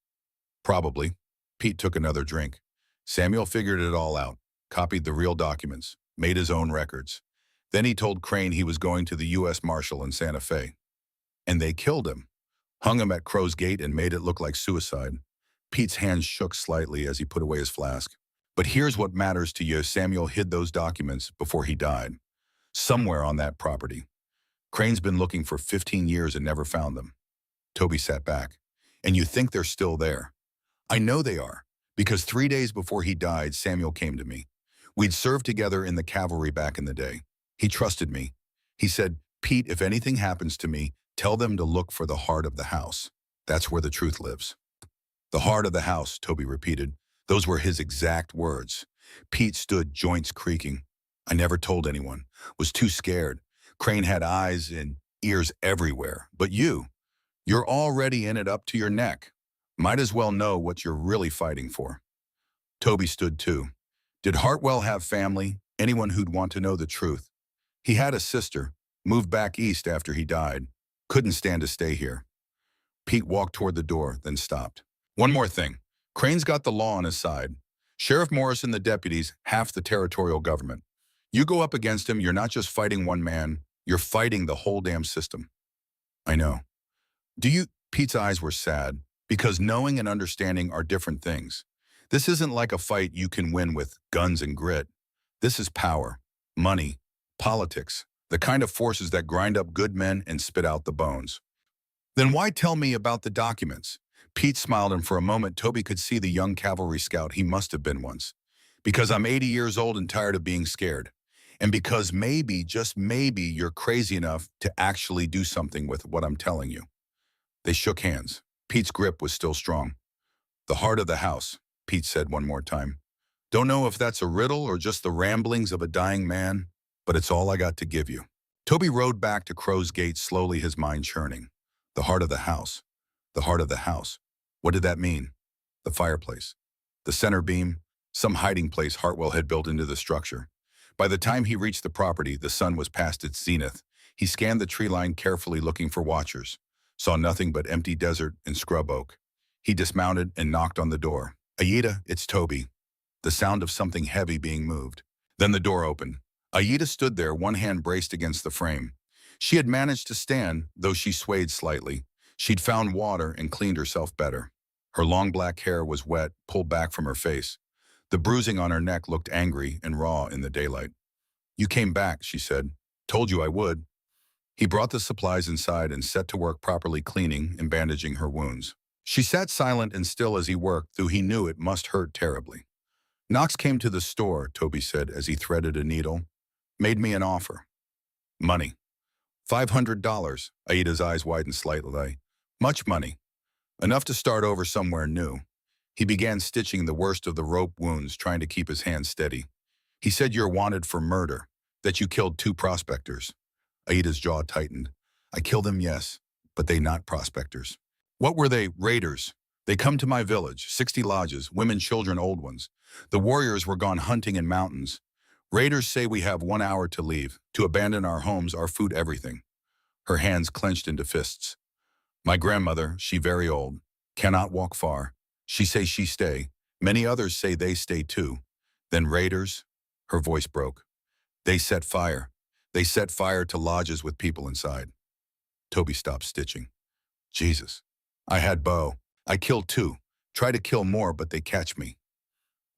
Probably. Pete took another drink. Samuel figured it all out, copied the real documents, made his own records. Then he told Crane he was going to the U.S. Marshal in Santa Fe. And they killed him, hung him at Crow's Gate and made it look like suicide. Pete's hands shook slightly as he put away his flask. But here's what matters to you. Samuel hid those documents before he died, somewhere on that property. Crane's been looking for 15 years and never found them. Toby sat back. And you think they're still there? I know they are, because 3 days before he died, Samuel came to me. We'd served together in the cavalry back in the day. He trusted me. He said, Pete, if anything happens to me, tell them to look for the heart of the house. That's where the truth lives. The heart of the house, Toby repeated. Those were his exact words. Pete stood, joints creaking. I never told anyone. Was too scared. Crane had eyes and ears everywhere. But you're already in it up to your neck. Might as well know what you're really fighting for. Toby stood too. Did Hartwell have family? Anyone who'd want to know the truth? He had a sister, moved back east after he died. Couldn't stand to stay here. Pete walked toward the door, then stopped. One more thing. Crane's got the law on his side. Sheriff Morris and the deputies, half the territorial government. You go up against him, you're not just fighting one man, you're fighting the whole damn system. I know. Pete's eyes were sad, because knowing and understanding are different things. This isn't like a fight you can win with guns and grit. This is power, money, politics, the kind of forces that grind up good men and spit out the bones. Then why tell me about the documents? Pete smiled, and for a moment Toby could see the young cavalry scout he must have been once. Because I'm 80 years old and tired of being scared. And because maybe, just maybe, you're crazy enough to actually do something with what I'm telling you. They shook hands. Pete's grip was still strong. The heart of the house, Pete said one more time. Don't know if that's a riddle or just the ramblings of a dying man, but it's all I got to give you. Toby rode back to Crow's Gate slowly, his mind churning. The heart of the house. The heart of the house. What did that mean? The fireplace. The center beam. Some hiding place Hartwell had built into the structure. By the time he reached the property, the sun was past its zenith. He scanned the tree line carefully, looking for watchers. Saw nothing but empty desert and scrub oak. He dismounted and knocked on the door. Aida, it's Toby. The sound of something heavy being moved. Then the door opened. Aida stood there, one hand braced against the frame. She had managed to stand, though she swayed slightly. She'd found water and cleaned herself better. Her long black hair was wet, pulled back from her face. The bruising on her neck looked angry and raw in the daylight. You came back, she said. Told you I would. He brought the supplies inside and set to work properly cleaning and bandaging her wounds. She sat silent and still as he worked, though he knew it must hurt terribly. Knox came to the store, Toby said as he threaded a needle. Made me an offer. Money. $500. Aida's eyes widened slightly. Much money. Enough to start over somewhere new. He began stitching the worst of the rope wounds, trying to keep his hands steady. He said you're wanted for murder, that you killed 2 prospectors. Aida's jaw tightened. I killed them, yes, but they not prospectors. What were they? Raiders. They come to my village, 60 lodges, women, children, old ones. The warriors were gone hunting in mountains. Raiders say we have 1 hour to leave, to abandon our homes, our food, everything. Her hands clenched into fists. My grandmother, she very old, cannot walk far. She say she stay. Many others say they stay too. Then raiders, her voice broke. They set fire. They set fire to lodges with people inside. Toby stopped stitching. Jesus. I had bow. I killed 2. Try to kill more, but they catch me.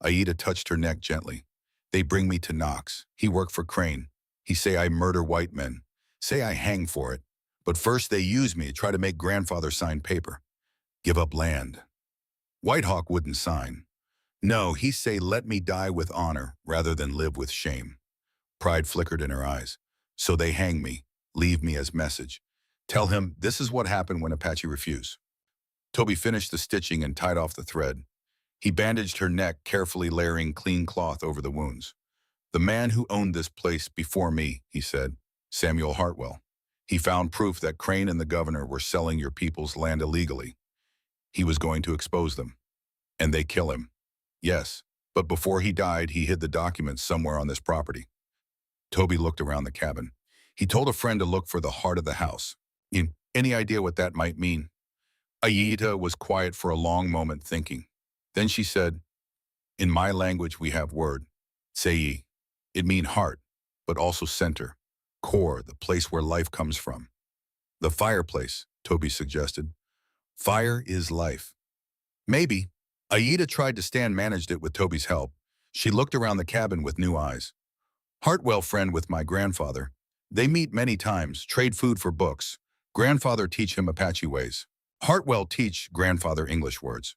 Aida touched her neck gently. They bring me to Knox. He work for Crane. He say I murder white men. Say I hang for it. But first they use me, try to make grandfather sign paper. Give up land. Whitehawk wouldn't sign. No, he say let me die with honor rather than live with shame. Pride flickered in her eyes. So they hang me, leave me as message. Tell him this is what happened when Apache refuse. Toby finished the stitching and tied off the thread. He bandaged her neck, carefully layering clean cloth over the wounds. The man who owned this place before me, he said, Samuel Hartwell. He found proof that Crane and the governor were selling your people's land illegally. He was going to expose them. And they kill him. Yes, but before he died, he hid the documents somewhere on this property. Toby looked around the cabin. He told a friend to look for the heart of the house. Any idea what that might mean? Aida was quiet for a long moment, thinking. Then she said, in my language we have word, sei. It mean heart, but also center, core, the place where life comes from. The fireplace, Toby suggested. Fire is life. Maybe. Aida tried to stand, managed it with Toby's help. She looked around the cabin with new eyes. Hartwell friend with my grandfather. They meet many times, trade food for books. Grandfather teach him Apache ways. Hartwell teach grandfather English words.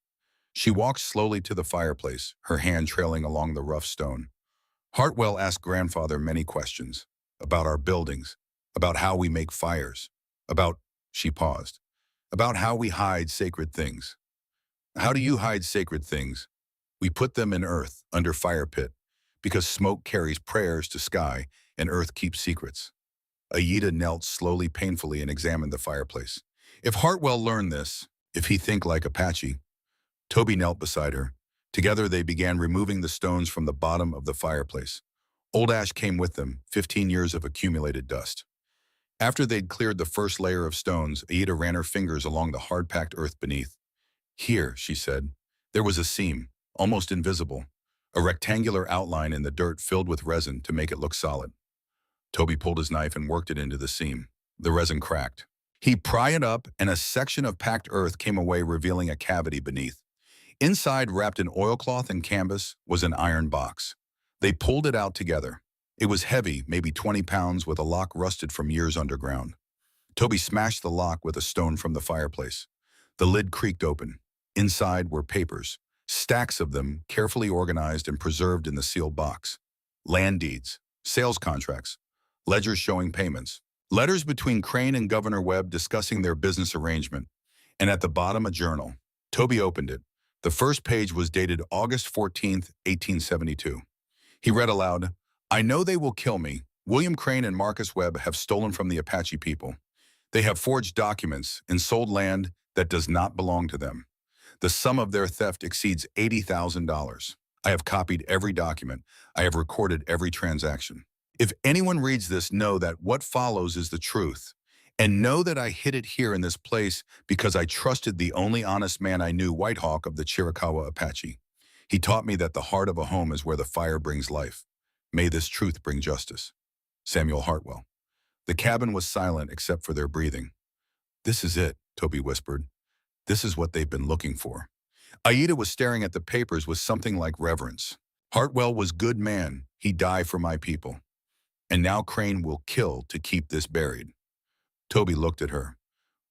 She walked slowly to the fireplace, her hand trailing along the rough stone. Hartwell asked grandfather many questions. About our buildings, about how we make fires, she paused, about how we hide sacred things. How do you hide sacred things? We put them in earth, under fire pit, because smoke carries prayers to sky and earth keeps secrets. Aida knelt slowly, painfully, and examined the fireplace. If Hartwell learned this, if he think like Apache, Toby knelt beside her. Together they began removing the stones from the bottom of the fireplace. Old ash came with them, 15 years of accumulated dust. After they'd cleared the first layer of stones, Aida ran her fingers along the hard-packed earth beneath. Here, she said, there was a seam, almost invisible, a rectangular outline in the dirt filled with resin to make it look solid. Toby pulled his knife and worked it into the seam. The resin cracked. He pried it up, and a section of packed earth came away, revealing a cavity beneath. Inside, wrapped in oilcloth and canvas, was an iron box. They pulled it out together. It was heavy, maybe 20 pounds, with a lock rusted from years underground. Toby smashed the lock with a stone from the fireplace. The lid creaked open. Inside were papers, stacks of them carefully organized and preserved in the sealed box. Land deeds, sales contracts, ledgers showing payments, letters between Crane and Governor Webb discussing their business arrangement, and at the bottom a journal. Toby opened it. The first page was dated August 14th, 1872. He read aloud, "I know they will kill me. William Crane and Marcus Webb have stolen from the Apache people. They have forged documents and sold land that does not belong to them. The sum of their theft exceeds $80,000. I have copied every document. I have recorded every transaction. If anyone reads this, know that what follows is the truth. And know that I hid it here in this place because I trusted the only honest man I knew, White Hawk of the Chiricahua Apache. He taught me that the heart of a home is where the fire brings life. May this truth bring justice. Samuel Hartwell." The cabin was silent except for their breathing. "This is it," Toby whispered. "This is what they've been looking for." Aida was staring at the papers with something like reverence. "Hartwell was good man. He died for my people. And now Crane will kill to keep this buried." Toby looked at her.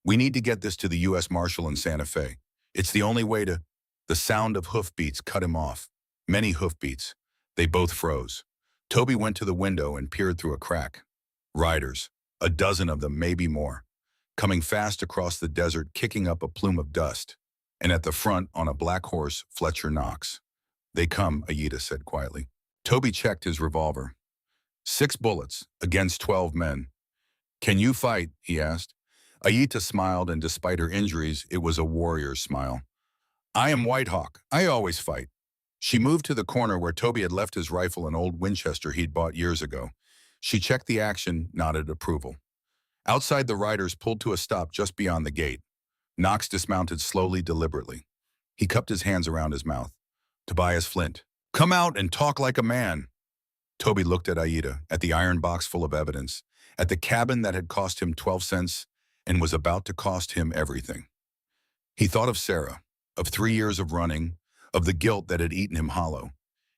"We need to get this to the U.S. Marshal in Santa Fe. It's the only way to—" The sound of hoofbeats cut him off. Many hoofbeats. They both froze. Toby went to the window and peered through a crack. Riders, a dozen of them, maybe more, coming fast across the desert, kicking up a plume of dust. And at the front, on a black horse, Fletcher Knox. "They come," Aida said quietly. Toby checked his revolver. 6 bullets against 12 men. "Can you fight?" he asked. Aida smiled, and despite her injuries, it was a warrior's smile. "I am White Hawk. I always fight." She moved to the corner where Toby had left his rifle, an old Winchester he'd bought years ago. She checked the action, nodded approval. Outside, the riders pulled to a stop just beyond the gate. Knox dismounted slowly, deliberately. He cupped his hands around his mouth. "Tobias Flint, come out and talk like a man." Toby looked at Aida, at the iron box full of evidence, at the cabin that had cost him 12 cents and was about to cost him everything. He thought of Sarah, of 3 years of running, of the guilt that had eaten him hollow.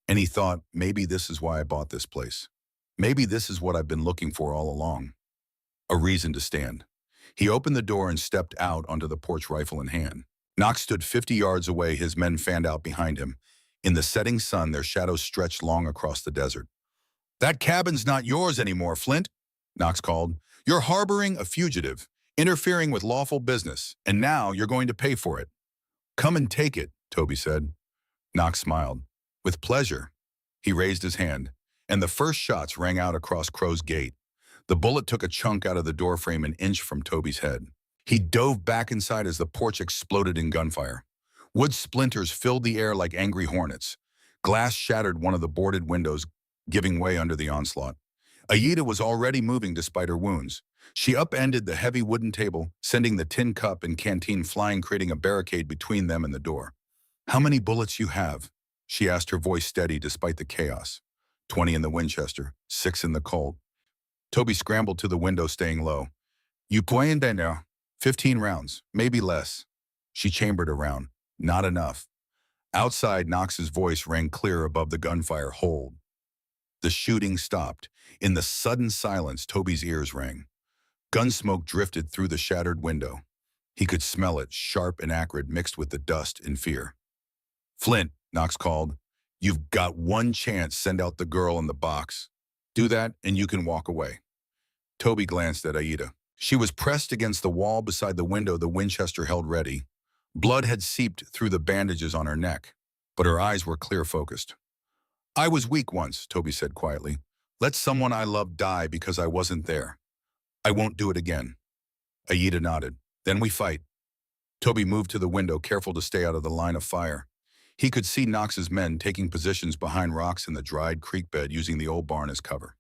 And he thought, maybe this is why I bought this place. Maybe this is what I've been looking for all along. A reason to stand. He opened the door and stepped out onto the porch, rifle in hand. Knox stood 50 yards away, his men fanned out behind him. In the setting sun, their shadows stretched long across the desert. "That cabin's not yours anymore, Flint," Knox called. "You're harboring a fugitive, interfering with lawful business, and now you're going to pay for it." "Come and take it," Toby said. Knox smiled. "With pleasure." He raised his hand, and the first shots rang out across Crow's Gate. The bullet took a chunk out of the doorframe an inch from Toby's head. He dove back inside as the porch exploded in gunfire. Wood splinters filled the air like angry hornets. Glass shattered one of the boarded windows, giving way under the onslaught. Aida was already moving despite her wounds. She upended the heavy wooden table, sending the tin cup and canteen flying, creating a barricade between them and the door. "How many bullets you have?" she asked, her voice steady despite the chaos. 20 in the Winchester, 6 in the Colt. Toby scrambled to the window, staying low. "You pueden now. 15 rounds, maybe less." She chambered a round. "Not enough." Outside, Knox's voice rang clear above the gunfire. "Hold." The shooting stopped. In the sudden silence, Toby's ears rang. Gunsmoke drifted through the shattered window. He could smell it, sharp and acrid, mixed with the dust and fear. "Flint," Knox called. "You've got one chance. Send out the girl in the box. Do that, and you can walk away." Toby glanced at Aida. She was pressed against the wall beside the window, the Winchester held ready. Blood had seeped through the bandages on her neck, but her eyes were clear-focused. "I was weak once," Toby said quietly. "Let someone I loved die because I wasn't there. I won't do it again." Aida nodded. "Then we fight." Toby moved to the window, careful to stay out of the line of fire. He could see Knox's men taking positions behind rocks in the dried creek bed, using the old barn as cover.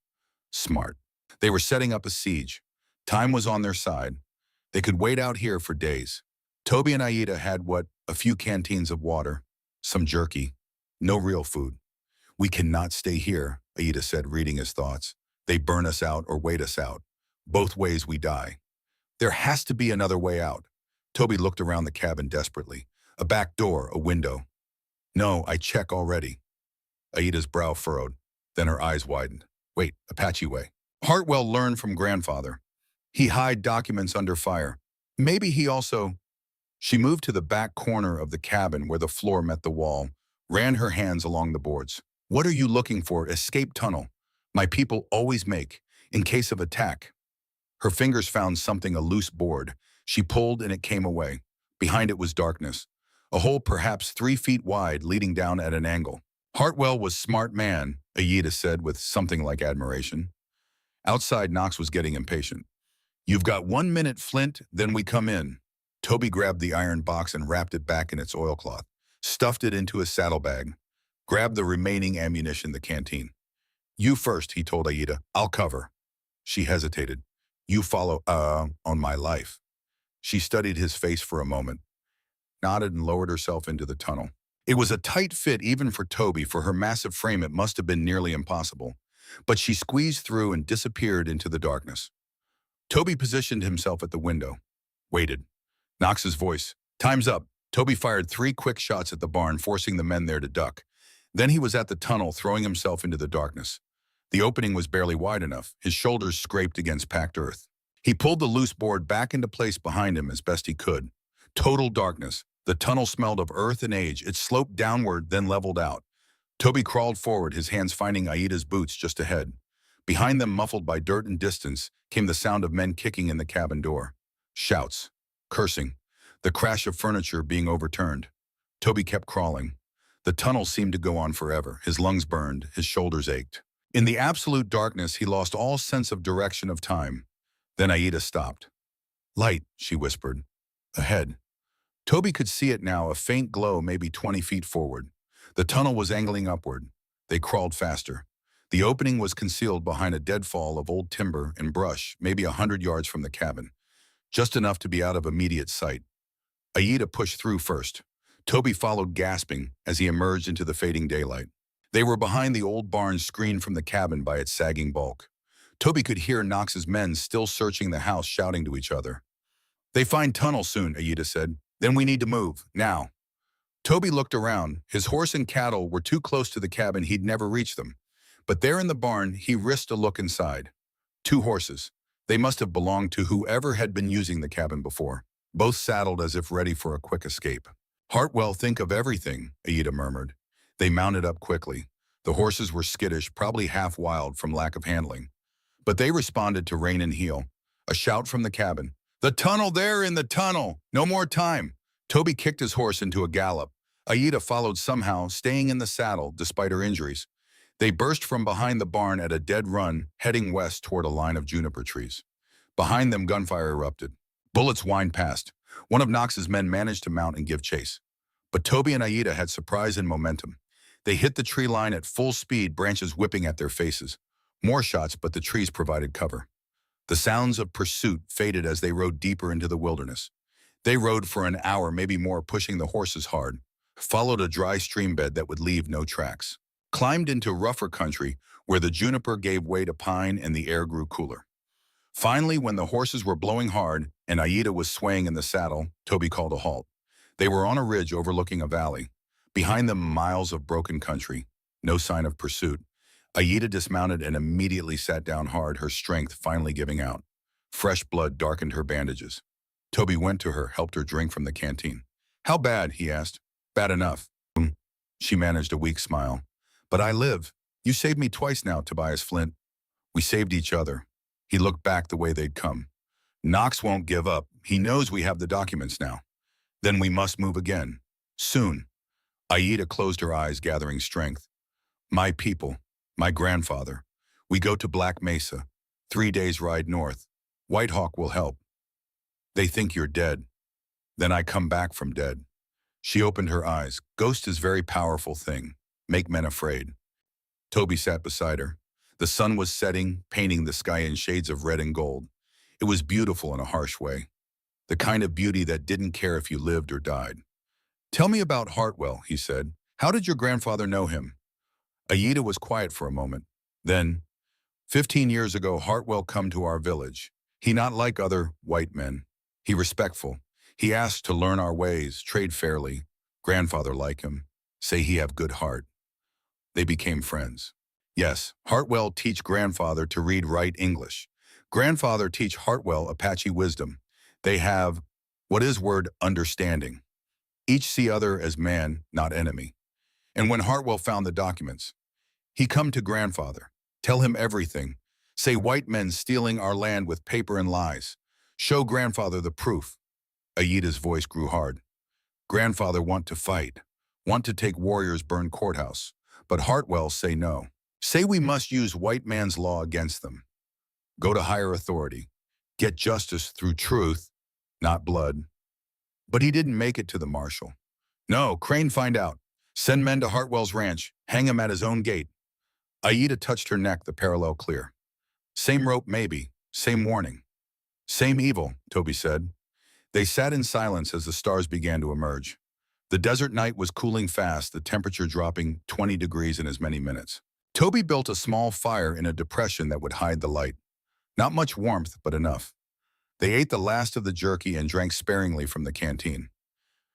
Smart. They were setting up a siege. Time was on their side. They could wait out here for days. Toby and Aida had a few canteens of water, some jerky, no real food. "We cannot stay here," Aida said, reading his thoughts. "They burn us out or wait us out. Both ways we die. There has to be another way out." Toby looked around the cabin desperately. A back door, a window. "No, I check already." Aida's brow furrowed, then her eyes widened. "Wait, Apache way. Hartwell learned from grandfather. He hid documents under fire. Maybe he also—" She moved to the back corner of the cabin where the floor met the wall, ran her hands along the boards. "What are you looking for?" "Escape tunnel. My people always make, in case of attack." Her fingers found something, a loose board. She pulled and it came away. Behind it was darkness. a hole perhaps 3 feet wide leading down at an angle. Hartwell was smart man, Aida said with something like admiration. Outside, Knox was getting impatient. You've got 1 minute, Flint, then we come in. Toby grabbed the iron box and wrapped it back in its oilcloth, stuffed it into his saddlebag, grabbed the remaining ammunition in the canteen. You first, he told Aida. I'll cover. She hesitated. You follow, on my life. She studied his face for a moment, nodded and lowered herself into the tunnel. It was a tight fit even for Toby. For her massive frame, it must have been nearly impossible. But she squeezed through and disappeared into the darkness. Toby positioned himself at the window. Waited. Knox's voice. Time's up. Toby fired 3 quick shots at the barn, forcing the men there to duck. Then he was at the tunnel, throwing himself into the darkness. The opening was barely wide enough. His shoulders scraped against packed earth. He pulled the loose board back into place behind him as best he could. Total darkness. The tunnel smelled of earth and age. It sloped downward, then leveled out. Toby crawled forward, his hands finding Aida's boots just ahead. Behind them, muffled by dirt and distance, came the sound of men kicking in the cabin door. Shouts. Cursing. The crash of furniture being overturned. Toby kept crawling. The tunnel seemed to go on forever. His lungs burned. His shoulders ached. In the absolute darkness, he lost all sense of direction of time. Then Aida stopped. Light, she whispered. Ahead. Toby could see it now, a faint glow maybe 20 feet forward. The tunnel was angling upward. They crawled faster. The opening was concealed behind a deadfall of old timber and brush, maybe 100 yards from the cabin, just enough to be out of immediate sight. Aida pushed through first. Toby followed, gasping, as he emerged into the fading daylight. They were behind the old barn, screened from the cabin by its sagging bulk. Toby could hear Knox's men still searching the house, shouting to each other. They find tunnel soon, Aida said. Then we need to move, now. Toby looked around. His horse and cattle were too close to the cabin, he'd never reach them. But there in the barn, he risked a look inside. 2 horses. They must have belonged to whoever had been using the cabin before, both saddled as if ready for a quick escape. Hartwell, think of everything, Aida murmured. They mounted up quickly. The horses were skittish, probably half wild from lack of handling. But they responded to rein and heel. A shout from the cabin. The tunnel, there in the tunnel! No more time! Toby kicked his horse into a gallop. Aida followed somehow, staying in the saddle despite her injuries. They burst from behind the barn at a dead run, heading west toward a line of juniper trees. Behind them, gunfire erupted. Bullets whined past. One of Knox's men managed to mount and give chase. But Toby and Aida had surprise and momentum. They hit the tree line at full speed, branches whipping at their faces. More shots, but the trees provided cover. The sounds of pursuit faded as they rode deeper into the wilderness. They rode for an hour, maybe more, pushing the horses hard, followed a dry stream bed that would leave no tracks, climbed into rougher country where the juniper gave way to pine and the air grew cooler. Finally, when the horses were blowing hard and Aida was swaying in the saddle, Toby called a halt. They were on a ridge overlooking a valley. Behind them, miles of broken country, no sign of pursuit. Aida dismounted and immediately sat down hard, her strength finally giving out. Fresh blood darkened her bandages. Toby went to her, helped her drink from the canteen. How bad, he asked. Bad enough. She managed a weak smile. But I live. You saved me twice now, Tobias Flint. We saved each other. He looked back the way they'd come. Knox won't give up. He knows we have the documents now. Then we must move again. Soon. Aida closed her eyes, gathering strength. My people. My grandfather. We go to Black Mesa. 3 days ride north. White Hawk will help. They think you're dead. Then I come back from dead. She opened her eyes. Ghost is very powerful thing. Make men afraid. Toby sat beside her. The sun was setting, painting the sky in shades of red and gold. It was beautiful in a harsh way. The kind of beauty that didn't care if you lived or died. Tell me about Hartwell, he said. How did your grandfather know him? Aida was quiet for a moment. Then, 15 years ago, Hartwell come to our village. He not like other white men. He respectful. He asked to learn our ways, trade fairly. Grandfather like him. Say he have good heart. They became friends. Yes, Hartwell teach grandfather to read, write English. Grandfather teach Hartwell Apache wisdom. They have, what is word, understanding. Each see other as man, not enemy. And when Hartwell found the documents, he come to grandfather, tell him everything, say white men stealing our land with paper and lies, show grandfather the proof. Aida's voice grew hard. Grandfather want to fight, want to take warriors burn courthouse, but Hartwell say no. Say we must use white man's law against them. Go to higher authority. Get justice through truth, not blood. But he didn't make it to the marshal. No, Crane find out. Send men to Hartwell's ranch, hang him at his own gate. Aida touched her neck, the parallel clear. Same rope maybe, same warning. Same evil, Toby said. They sat in silence as the stars began to emerge. The desert night was cooling fast, the temperature dropping 20 degrees in as many minutes. Toby built a small fire in a depression that would hide the light. Not much warmth, but enough. They ate the last of the jerky and drank sparingly from the canteen.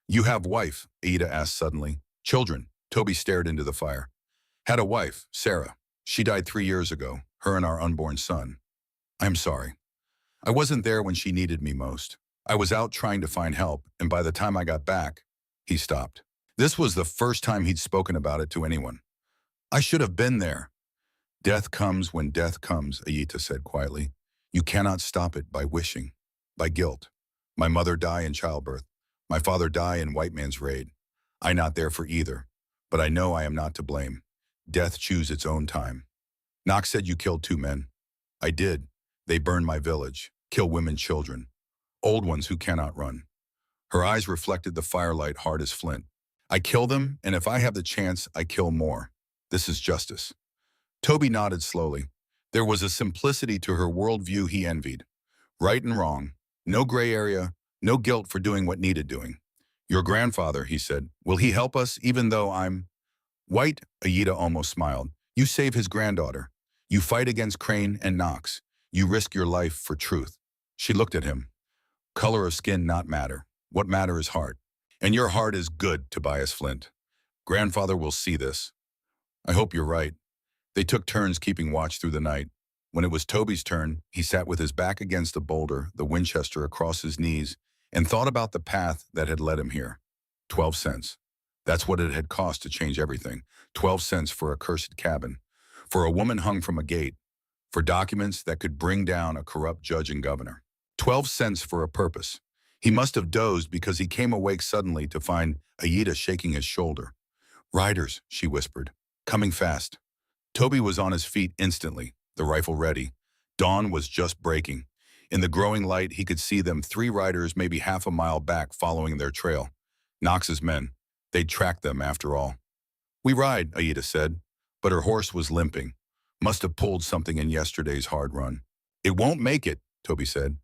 You have wife? Aida asked suddenly. Children? Toby stared into the fire. Had a wife, Sarah. She died 3 years ago, her and our unborn son. I'm sorry. I wasn't there when she needed me most. I was out trying to find help, and by the time I got back, he stopped. This was the first time he'd spoken about it to anyone. I should have been there. Death comes when death comes, Aida said quietly. You cannot stop it by wishing, by guilt. My mother die in childbirth. My father die in white man's raid. I not there for either, but I know I am not to blame. Death choose its own time. Knox said you killed 2 men. I did. They burned my village, kill women, children, old ones who cannot run. Her eyes reflected the firelight hard as flint. I kill them, and if I have the chance, I kill more. This is justice. Toby nodded slowly. There was a simplicity to her worldview he envied. Right and wrong, no gray area, no guilt for doing what needed doing. Your grandfather, he said, will he help us even though I'm white? Aida almost smiled. You save his granddaughter. You fight against Crane and Knox. You risk your life for truth. She looked at him. Color of skin not matter. What matter is heart. And your heart is good, Tobias Flint. Grandfather will see this. I hope you're right. They took turns keeping watch through the night. When it was Toby's turn, he sat with his back against a boulder, the Winchester across his knees, and thought about the path that had led him here. 12 cents. That's what it had cost to change everything. 12 cents for a cursed cabin, for a woman hung from a gate, for documents that could bring down a corrupt judge and governor. 12 cents for a purpose. He must have dozed because he came awake suddenly to find Aida shaking his shoulder. Riders, she whispered, coming fast. Toby was on his feet instantly, the rifle ready. Dawn was just breaking. In the growing light, he could see them, 3 riders maybe half a mile back following their trail. Knox's men. They'd tracked them after all. We ride, Aida said, but her horse was limping. Must have pulled something in yesterday's hard run. It won't make it, Toby said.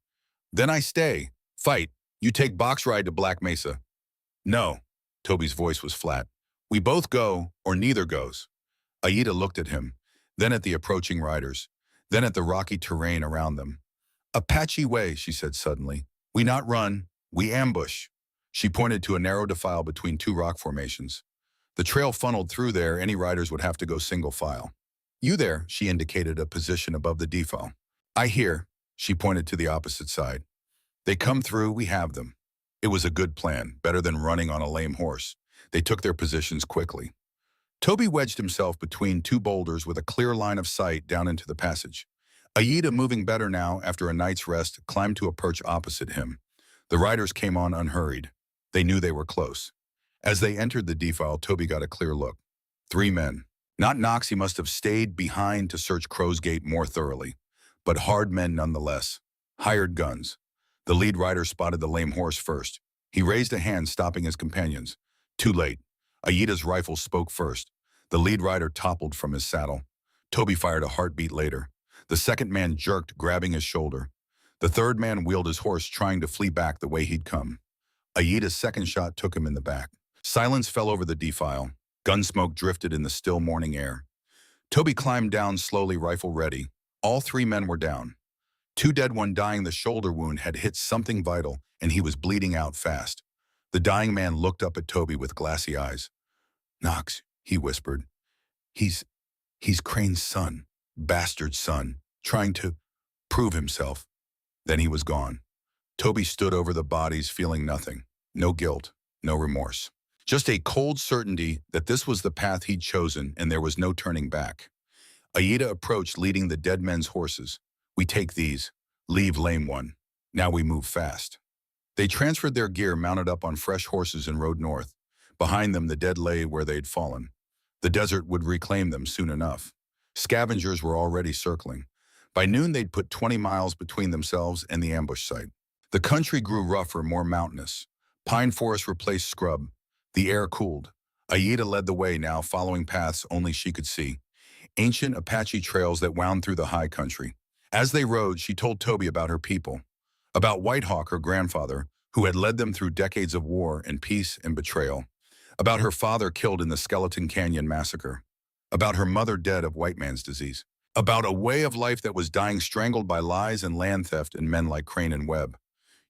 Then I stay. Fight. You take box ride to Black Mesa. No. Toby's voice was flat. We both go, or neither goes. Aida looked at him, then at the approaching riders, then at the rocky terrain around them. Apache way, she said suddenly. We not run, we ambush. She pointed to a narrow defile between 2 rock formations. The trail funneled through there, any riders would have to go single file. You there, she indicated a position above the defile. I hear, she pointed to the opposite side. They come through, we have them. It was a good plan, better than running on a lame horse. They took their positions quickly. Toby wedged himself between 2 boulders with a clear line of sight down into the passage. Aida, moving better now after a night's rest, climbed to a perch opposite him. The riders came on unhurried. They knew they were close. As they entered the defile, Toby got a clear look. 3 men. Not Knox, he must have stayed behind to search Crow's Gate more thoroughly, but hard men nonetheless. Hired guns. The lead rider spotted the lame horse first. He raised a hand, stopping his companions. Too late. Aida's rifle spoke first. The lead rider toppled from his saddle. Toby fired a heartbeat later. The second man jerked, grabbing his shoulder. The third man wheeled his horse, trying to flee back the way he'd come. Aida's second shot took him in the back. Silence fell over the defile. Gunsmoke drifted in the still morning air. Toby climbed down slowly, rifle ready. All 3 men were down. 2 dead, 1 dying. The shoulder wound had hit something vital, and he was bleeding out fast. The dying man looked up at Toby with glassy eyes. Knox, he whispered. He's Crane's son, bastard son, trying to prove himself. Then he was gone. Toby stood over the bodies, feeling nothing. No guilt, no remorse. Just a cold certainty that this was the path he'd chosen and there was no turning back. Aida approached, leading the dead men's horses. We take these. Leave lame one. Now we move fast. They transferred their gear mounted up on fresh horses and rode north. Behind them, the dead lay where they'd fallen. The desert would reclaim them soon enough. Scavengers were already circling. By noon, they'd put 20 miles between themselves and the ambush site. The country grew rougher, more mountainous. Pine forest replaced scrub. The air cooled. Aida led the way now, following paths only she could see. Ancient Apache trails that wound through the high country. As they rode, she told Toby about her people. About Whitehawk, her grandfather, who had led them through decades of war and peace and betrayal. About her father killed in the Skeleton Canyon massacre. About her mother dead of white man's disease. About a way of life that was dying, strangled by lies and land theft and men like Crane and Webb.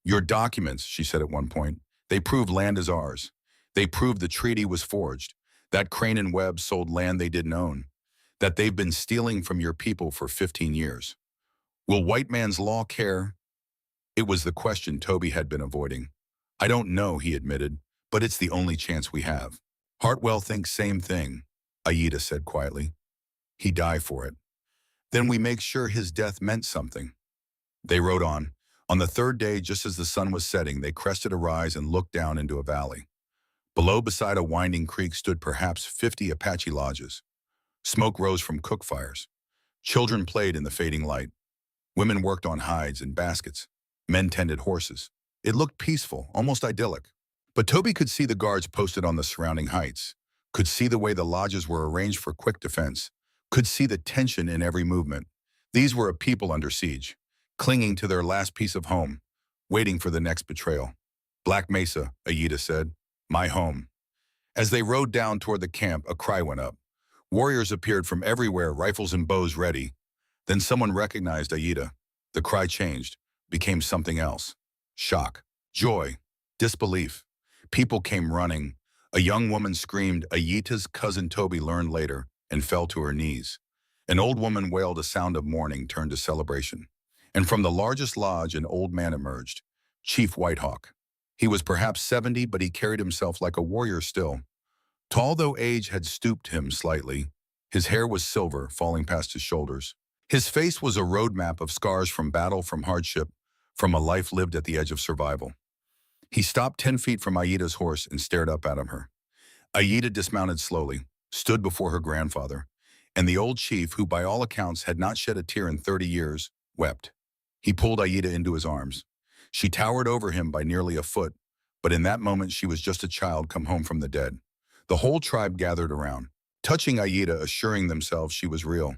Your documents, she said at one point, they proved land is ours. They proved the treaty was forged, that Crane and Webb sold land they didn't own, that they've been stealing from your people for 15 years. Will white man's law care? It was the question Toby had been avoiding. I don't know, he admitted, but it's the only chance we have. Hartwell thinks same thing, Aida said quietly. He'd die for it. Then we make sure his death meant something. They rode on. On the third day, just as the sun was setting, they crested a rise and looked down into a valley. Below, beside a winding creek, stood perhaps 50 Apache lodges. Smoke rose from cook fires. Children played in the fading light. Women worked on hides and baskets. Men tended horses. It looked peaceful, almost idyllic. But Toby could see the guards posted on the surrounding heights, could see the way the lodges were arranged for quick defense, could see the tension in every movement. These were a people under siege, clinging to their last piece of home, waiting for the next betrayal. Black Mesa, Aida said, my home. As they rode down toward the camp, a cry went up. Warriors appeared from everywhere, rifles and bows ready. Then someone recognized Aida. The cry changed, became something else. Shock, joy, disbelief. People came running. A young woman screamed, Aida's cousin Toby learned later, and fell to her knees. An old woman wailed, a sound of mourning turned to celebration. And from the largest lodge, an old man emerged, Chief Whitehawk. He was perhaps 70, but he carried himself like a warrior still. Tall though age had stooped him slightly, his hair was silver, falling past his shoulders. His face was a roadmap of scars from battle, from hardship, from a life lived at the edge of survival. He stopped 10 feet from Aida's horse and stared up at her. Aida dismounted slowly, stood before her grandfather, and the old chief, who by all accounts had not shed a tear in 30 years, wept. He pulled Aida into his arms. She towered over him by nearly a foot, but in that moment she was just a child come home from the dead. The whole tribe gathered around, touching Aida, assuring themselves she was real,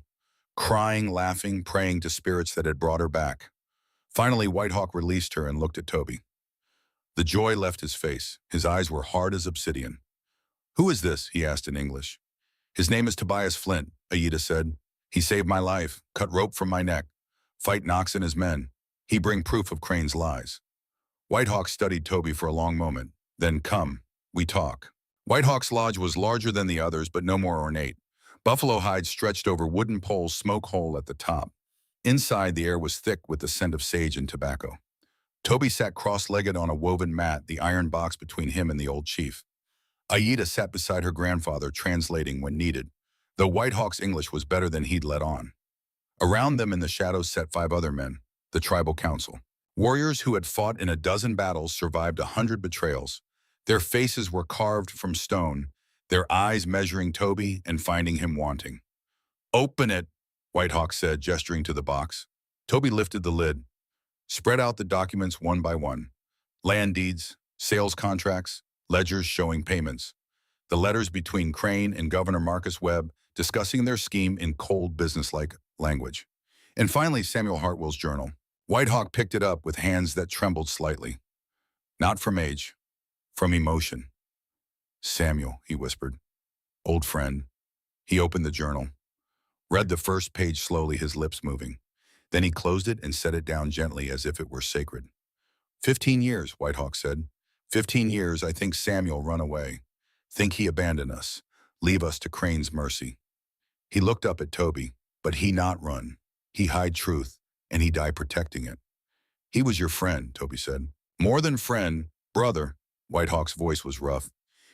crying, laughing, praying to spirits that had brought her back. Finally, Whitehawk released her and looked at Toby. The joy left his face. His eyes were hard as obsidian. Who is this? He asked in English. His name is Tobias Flint, Aida said. He saved my life, cut rope from my neck, fight Knox and his men. He bring proof of Crane's lies. Whitehawk studied Toby for a long moment. Then, come, we talk. Whitehawk's lodge was larger than the others, but no more ornate. Buffalo hides stretched over wooden poles, smoke hole at the top. Inside, the air was thick with the scent of sage and tobacco. Toby sat cross-legged on a woven mat, the iron box between him and the old chief. Aida sat beside her grandfather, translating when needed, though Whitehawk's English was better than he'd let on. Around them in the shadows sat 5 other men, the tribal council. Warriors who had fought in a dozen battles, survived 100 betrayals. Their faces were carved from stone, their eyes measuring Toby and finding him wanting. Open it, Whitehawk said, gesturing to the box. Toby lifted the lid, spread out the documents one by one. Land deeds, sales contracts, ledgers showing payments. The letters between Crane and Governor Marcus Webb discussing their scheme in cold, businesslike language. And finally, Samuel Hartwell's journal. Whitehawk picked it up with hands that trembled slightly. Not from age, from emotion. Samuel, he whispered. Old friend. He opened the journal, read the first page slowly, his lips moving. Then he closed it and set it down gently as if it were sacred. 15 years, Whitehawk said. 15 years, I think Samuel run away. Think he abandoned us, leave us to Crane's mercy. He looked up at Toby, but he not run. He hide truth, and he die protecting it. He was your friend, Toby said. More than friend, brother. Whitehawk's voice was rough.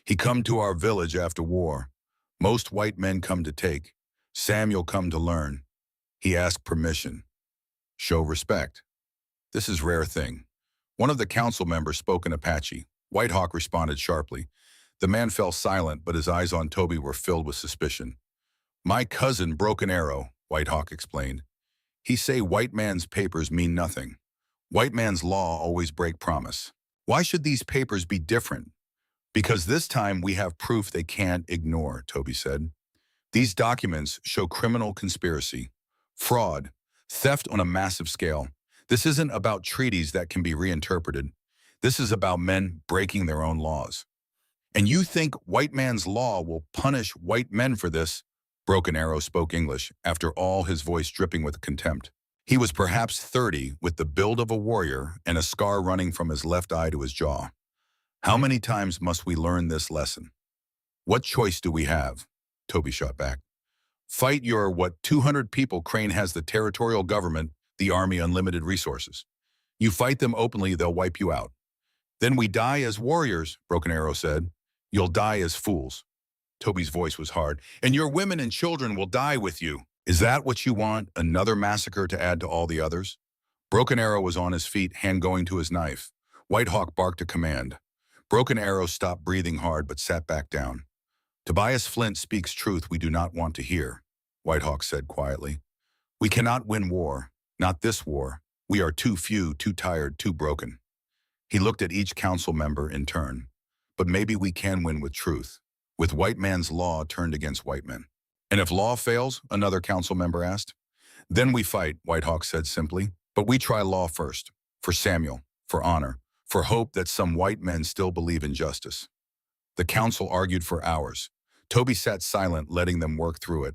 He come to our village after war. Most white men come to take. Samuel come to learn. He asked permission. Show respect. This is rare thing. One of the council members spoke in Apache. White Hawk responded sharply. The man fell silent, but his eyes on Toby were filled with suspicion. My cousin Broken Arrow, White Hawk explained. He say white man's papers mean nothing. White man's law always break promise. Why should these papers be different? Because this time we have proof they can't ignore, Toby said. These documents show criminal conspiracy, fraud, theft on a massive scale. This isn't about treaties that can be reinterpreted. This is about men breaking their own laws. And you think white man's law will punish white men for this? Broken Arrow spoke English, after all his voice dripping with contempt. He was perhaps 30, with the build of a warrior and a scar running from his left eye to his jaw. How many times must we learn this lesson? What choice do we have? Toby shot back. Fight your, 200 people. Crane has the territorial government, the army, unlimited resources. You fight them openly, they'll wipe you out. Then we die as warriors, Broken Arrow said. You'll die as fools. Toby's voice was hard. And your women and children will die with you. Is that what you want, another massacre to add to all the others? Broken Arrow was on his feet, hand going to his knife. White Hawk barked a command. Broken Arrow stopped breathing hard but sat back down. Tobias Flint speaks truth we do not want to hear, White Hawk said quietly. We cannot win war, not this war. We are too few, too tired, too broken. He looked at each council member in turn. But maybe we can win with truth, with white man's law turned against white men. And if law fails, another council member asked. Then we fight, White Hawk said simply. But we try law first, for Samuel, for honor, for hope that some white men still believe in justice. The council argued for hours. Toby sat silent, letting them work through it.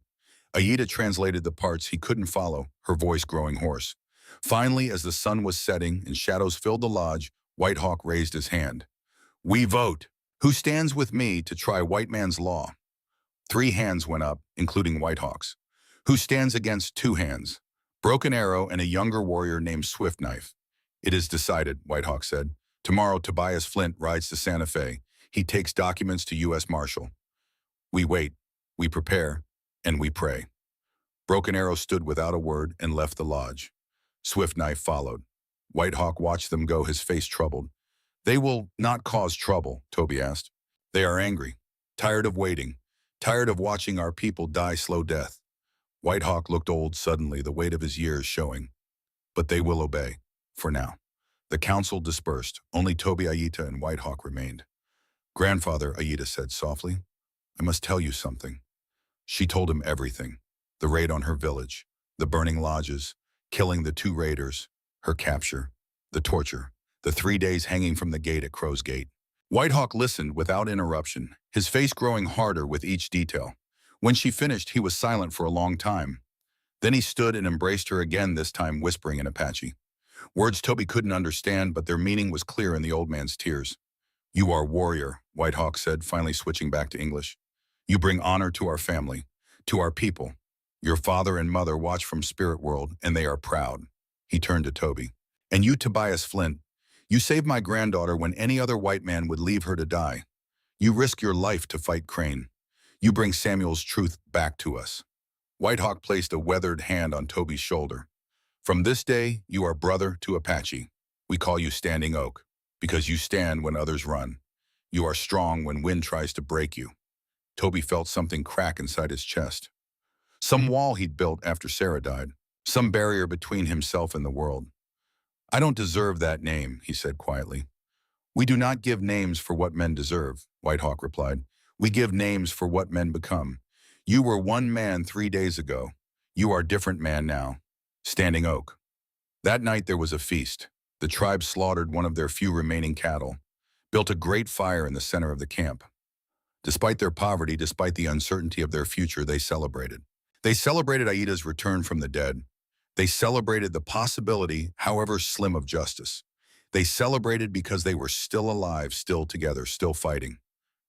Aida translated the parts he couldn't follow, her voice growing hoarse. Finally, as the sun was setting and shadows filled the lodge, White Hawk raised his hand. We vote. Who stands with me to try white man's law? 3 hands went up, including White Hawk's. Who stands against 2 hands? Broken Arrow and a younger warrior named Swift Knife. It is decided, White Hawk said. Tomorrow, Tobias Flint rides to Santa Fe. He takes documents to U.S. Marshal. We wait, we prepare, and we pray. Broken Arrow stood without a word and left the lodge. Swift Knife followed. White Hawk watched them go, his face troubled. They will not cause trouble, Toby asked. They are angry, tired of waiting, tired of watching our people die slow death. White Hawk looked old suddenly, the weight of his years showing. But they will obey, for now. The council dispersed. Only Toby, Aida, and White Hawk remained. Grandfather, Aida said softly, I must tell you something. She told him everything. The raid on her village, the burning lodges, killing the 2 raiders, her capture, the torture, the 3 days hanging from the gate at Crow's Gate. White Hawk listened without interruption, his face growing harder with each detail. When she finished, he was silent for a long time. Then he stood and embraced her again, this time whispering in Apache. Words Toby couldn't understand, but their meaning was clear in the old man's tears. You are warrior, White Hawk said, finally switching back to English. You bring honor to our family, to our people. Your father and mother watch from spirit world, and they are proud. He turned to Toby. And you, Tobias Flint, you saved my granddaughter when any other white man would leave her to die. You risk your life to fight Crane. You bring Samuel's truth back to us. White Hawk placed a weathered hand on Toby's shoulder. From this day, you are brother to Apache. We call you Standing Oak, because you stand when others run. You are strong when wind tries to break you. Toby felt something crack inside his chest. Some wall he'd built after Sarah died. Some barrier between himself and the world. I don't deserve that name, he said quietly. We do not give names for what men deserve, White Hawk replied. We give names for what men become. You were one man 3 days ago. You are a different man now. Standing Oak. That night there was a feast. The tribe slaughtered one of their few remaining cattle, built a great fire in the center of the camp. Despite their poverty, despite the uncertainty of their future, they celebrated. They celebrated Aida's return from the dead. They celebrated the possibility, however slim, of justice. They celebrated because they were still alive, still together, still fighting.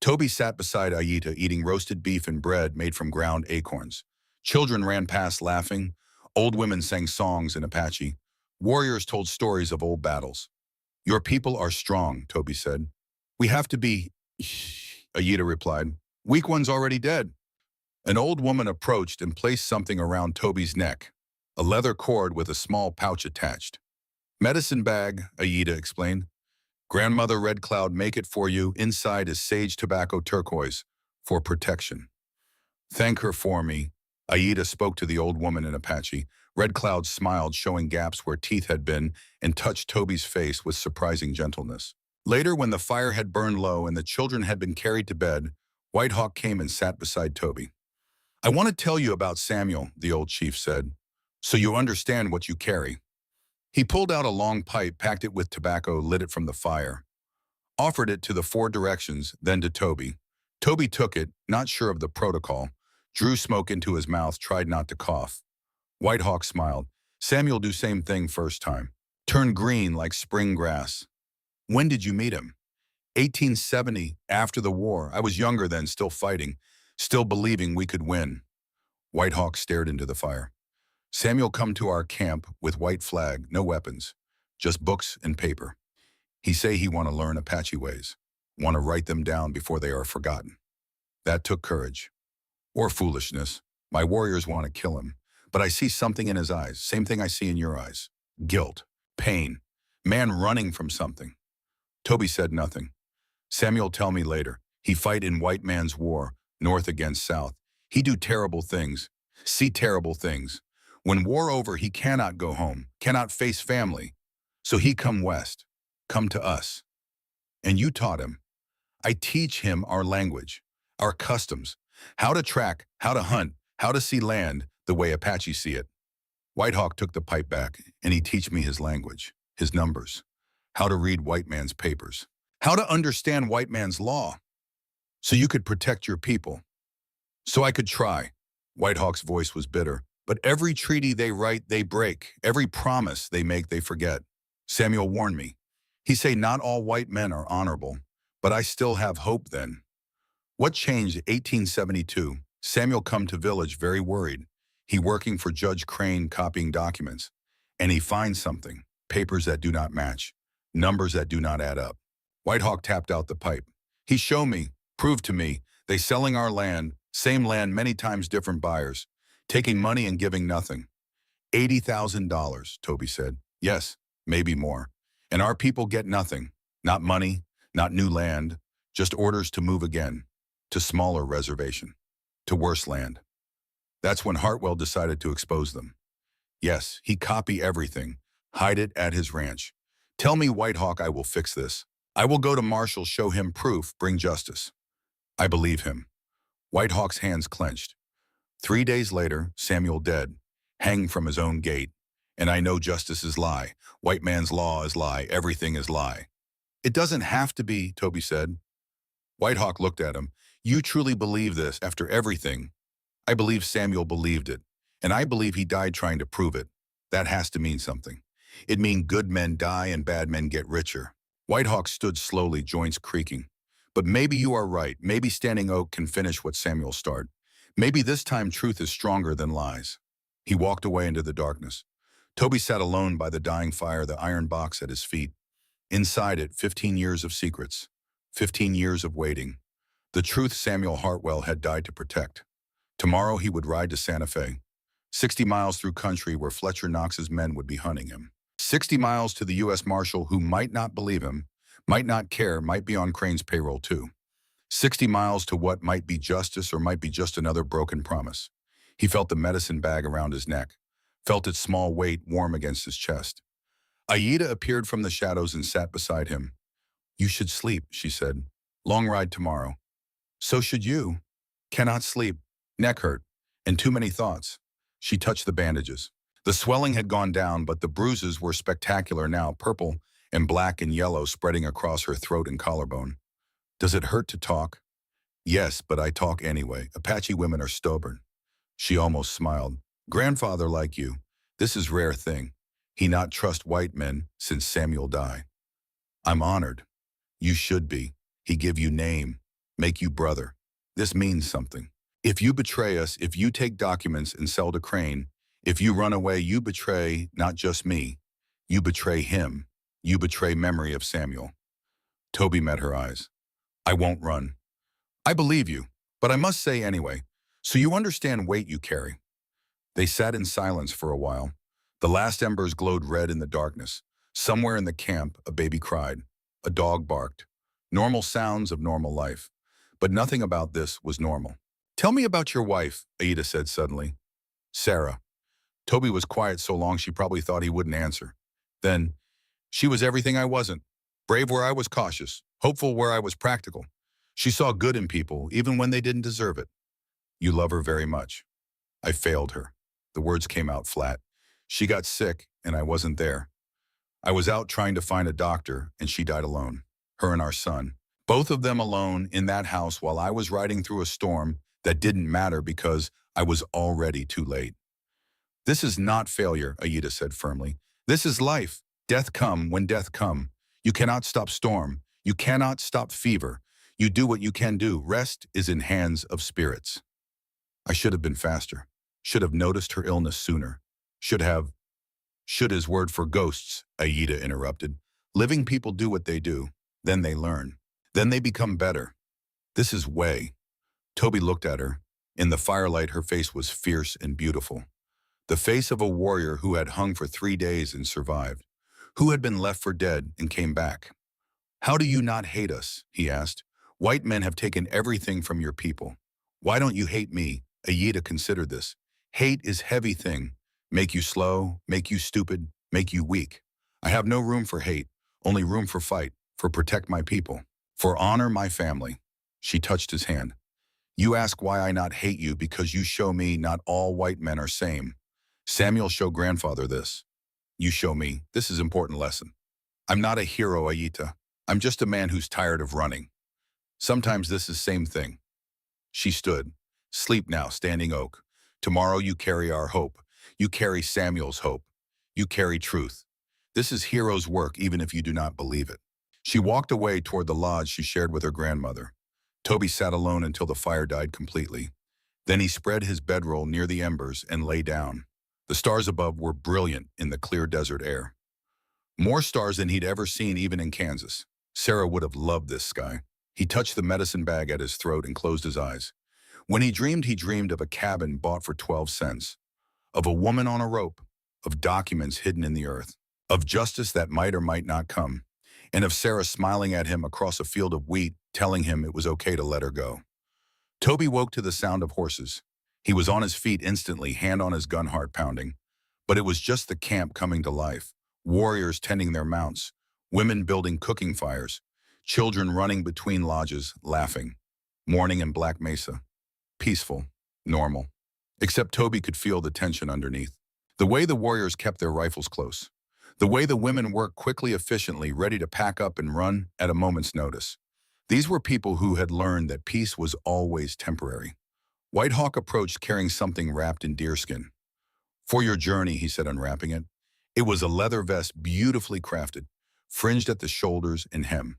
Toby sat beside Aida, eating roasted beef and bread made from ground acorns. Children ran past laughing. Old women sang songs in Apache. Warriors told stories of old battles. Your people are strong, Toby said. We have to be, Aida replied. Weak one's already dead. An old woman approached and placed something around Toby's neck, a leather cord with a small pouch attached. Medicine bag, Aida explained. Grandmother Red Cloud make it for you. Inside is sage tobacco turquoise for protection. Thank her for me. Aida spoke to the old woman in Apache. Red Cloud smiled, showing gaps where teeth had been, and touched Toby's face with surprising gentleness. Later, when the fire had burned low and the children had been carried to bed, White Hawk came and sat beside Toby. I want to tell you about Samuel, the old chief said, so you understand what you carry. He pulled out a long pipe, packed it with tobacco, lit it from the fire, offered it to the four directions, then to Toby. Toby took it, not sure of the protocol, drew smoke into his mouth, tried not to cough. White Hawk smiled. Samuel do same thing first time. Turned green like spring grass. When did you meet him? 1870, after the war. I was younger then, still fighting, still believing we could win. White Hawk stared into the fire. Samuel come to our camp with white flag, no weapons, just books and paper. He say he want to learn Apache ways, want to write them down before they are forgotten. That took courage. Or foolishness. My warriors want to kill him, but I see something in his eyes, same thing I see in your eyes. Guilt, pain, man running from something. Toby said nothing. Samuel tell me later, he fight in white man's war, north against south. He do terrible things, see terrible things. When war over, he cannot go home, cannot face family. So he come west, come to us. And you taught him. I teach him our language, our customs, how to track, how to hunt, how to see land the way Apache see it. White Hawk took the pipe back, and he teach me his language, his numbers, how to read white man's papers, how to understand white man's law, so you could protect your people. So I could try. White Hawk's voice was bitter. But every treaty they write, they break. Every promise they make, they forget. Samuel warned me. He say not all white men are honorable, but I still have hope then. What changed 1872? Samuel come to village very worried. He working for Judge Crane copying documents. And he finds something, papers that do not match, numbers that do not add up. White Hawk tapped out the pipe. He show me, proved to me, they selling our land, same land, many times different buyers. Taking money and giving nothing. $80,000, Toby said. Yes, maybe more. And our people get nothing. Not money, not new land, just orders to move again, to smaller reservation, to worse land. That's when Hartwell decided to expose them. Yes, he copy everything, hide it at his ranch. Tell me, White Hawk, I will fix this. I will go to Marshall, show him proof, bring justice. I believe him. White Hawk's hands clenched. 3 days later, Samuel dead, hanged from his own gate. And I know justice is lie. White man's law is lie. Everything is lie. It doesn't have to be, Toby said. White Hawk looked at him. You truly believe this after everything? I believe Samuel believed it. And I believe he died trying to prove it. That has to mean something. It means good men die and bad men get richer. White Hawk stood slowly, joints creaking. But maybe you are right. Maybe Standing Oak can finish what Samuel started. Maybe this time truth is stronger than lies. He walked away into the darkness. Toby sat alone by the dying fire, the iron box at his feet. Inside it, 15 years of secrets, 15 years of waiting. The truth Samuel Hartwell had died to protect. Tomorrow he would ride to Santa Fe, 60 miles through country where Fletcher Knox's men would be hunting him. 60 miles to the U.S. Marshal who might not believe him, might not care, might be on Crane's payroll too. 60 miles to what might be justice or might be just another broken promise. He felt the medicine bag around his neck, felt its small weight warm against his chest. Aida appeared from the shadows and sat beside him. You should sleep, she said. Long ride tomorrow. So should you. Cannot sleep. Neck hurt. And too many thoughts. She touched the bandages. The swelling had gone down, but the bruises were spectacular now, purple and black and yellow spreading across her throat and collarbone. Does it hurt to talk? Yes, but I talk anyway. Apache women are stubborn. She almost smiled. Grandfather like you. This is rare thing. He not trust white men since Samuel died. I'm honored. You should be. He give you name, make you brother. This means something. If you betray us, if you take documents and sell to Crane, if you run away, you betray not just me. You betray him. You betray memory of Samuel. Toby met her eyes. I won't run. I believe you, but I must say anyway, so you understand weight you carry. They sat in silence for a while. The last embers glowed red in the darkness. Somewhere in the camp, a baby cried. A dog barked. Normal sounds of normal life. But nothing about this was normal. Tell me about your wife, Aida said suddenly. Sarah. Toby was quiet so long she probably thought he wouldn't answer. Then, she was everything I wasn't. Brave where I was cautious. Hopeful where I was practical. She saw good in people, even when they didn't deserve it. You love her very much. I failed her. The words came out flat. She got sick, and I wasn't there. I was out trying to find a doctor, and she died alone. Her and our son. Both of them alone in that house while I was riding through a storm that didn't matter because I was already too late. This is not failure, Aida said firmly. This is life. Death come when death come. You cannot stop storm. You cannot stop fever. You do what you can do. Rest is in hands of spirits. I should have been faster. Should have noticed her illness sooner. Should is word for ghosts, Aida interrupted. Living people do what they do. Then they learn. Then they become better. This is way. Toby looked at her. In the firelight, her face was fierce and beautiful. The face of a warrior who had hung for 3 days and survived. Who had been left for dead and came back. How do you not hate us? He asked. White men have taken everything from your people. Why don't you hate me? Aida considered this. Hate is heavy thing. Make you slow, make you stupid, make you weak. I have no room for hate, only room for fight, for protect my people, for honor my family. She touched his hand. You ask why I not hate you because you show me not all white men are same. Samuel show grandfather this. You show me, this is important lesson. I'm not a hero, Aida. I'm just a man who's tired of running. Sometimes this is same thing. She stood. Sleep now, standing oak. Tomorrow you carry our hope. You carry Samuel's hope. You carry truth. This is hero's work even if you do not believe it. She walked away toward the lodge she shared with her grandmother. Toby sat alone until the fire died completely. Then he spread his bedroll near the embers and lay down. The stars above were brilliant in the clear desert air. More stars than he'd ever seen even in Kansas. Sarah would have loved this sky. He touched the medicine bag at his throat and closed his eyes. When he dreamed of a cabin bought for 12 cents, of a woman on a rope, of documents hidden in the earth, of justice that might or might not come, and of Sarah smiling at him across a field of wheat, telling him it was okay to let her go. Toby woke to the sound of horses. He was on his feet instantly, hand on his gun, heart pounding. But it was just the camp coming to life, warriors tending their mounts, women building cooking fires, children running between lodges, laughing. Morning in Black Mesa. Peaceful, normal. Except Toby could feel the tension underneath. The way the warriors kept their rifles close. The way the women worked quickly, efficiently, ready to pack up and run at a moment's notice. These were people who had learned that peace was always temporary. White Hawk approached carrying something wrapped in deerskin. For your journey, he said, unwrapping it. It was a leather vest beautifully crafted, fringed at the shoulders and hem,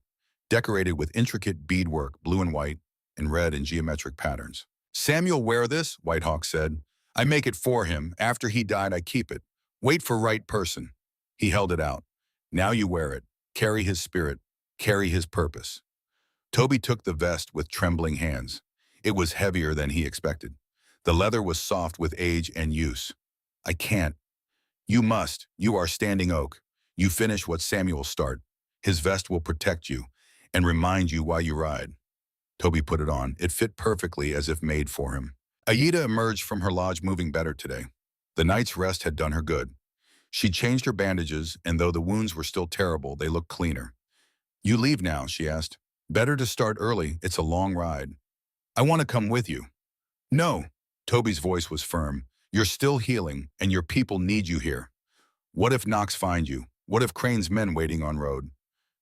decorated with intricate beadwork, blue and white, and red in geometric patterns. Samuel wear this, White Hawk said. I make it for him. After he died, I keep it. Wait for right person. He held it out. Now you wear it. Carry his spirit. Carry his purpose. Toby took the vest with trembling hands. It was heavier than he expected. The leather was soft with age and use. I can't. You must. You are standing oak. You finish what Samuel start. His vest will protect you and remind you why you ride. Toby put it on. It fit perfectly as if made for him. Aida emerged from her lodge moving better today. The night's rest had done her good. She changed her bandages, and though the wounds were still terrible, they looked cleaner. You leave now, she asked. Better to start early. It's a long ride. I want to come with you. No. Toby's voice was firm. You're still healing, and your people need you here. What if Knox find you? What if Crane's men waiting on road?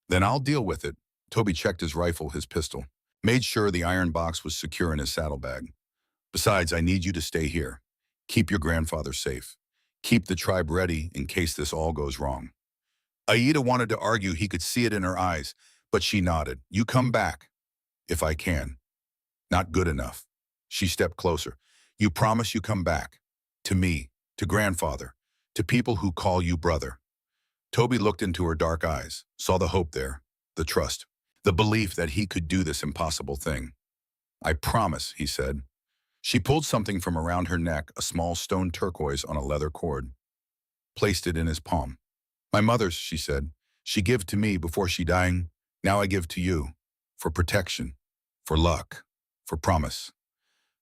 Then I'll deal with it. Toby checked his rifle, his pistol. Made sure the iron box was secure in his saddlebag. Besides, I need you to stay here. Keep your grandfather safe. Keep the tribe ready in case this all goes wrong. Aida wanted to argue, he could see it in her eyes, but she nodded. You come back. If I can. Not good enough. She stepped closer. You promise you come back. To me, to grandfather, to people who call you brother. Toby looked into her dark eyes, saw the hope there, the trust, the belief that he could do this impossible thing. I promise, he said. She pulled something from around her neck, a small stone turquoise on a leather cord. Placed it in his palm. My mother's, she said. She give to me before she dying. Now I give to you. For protection. For luck. For promise.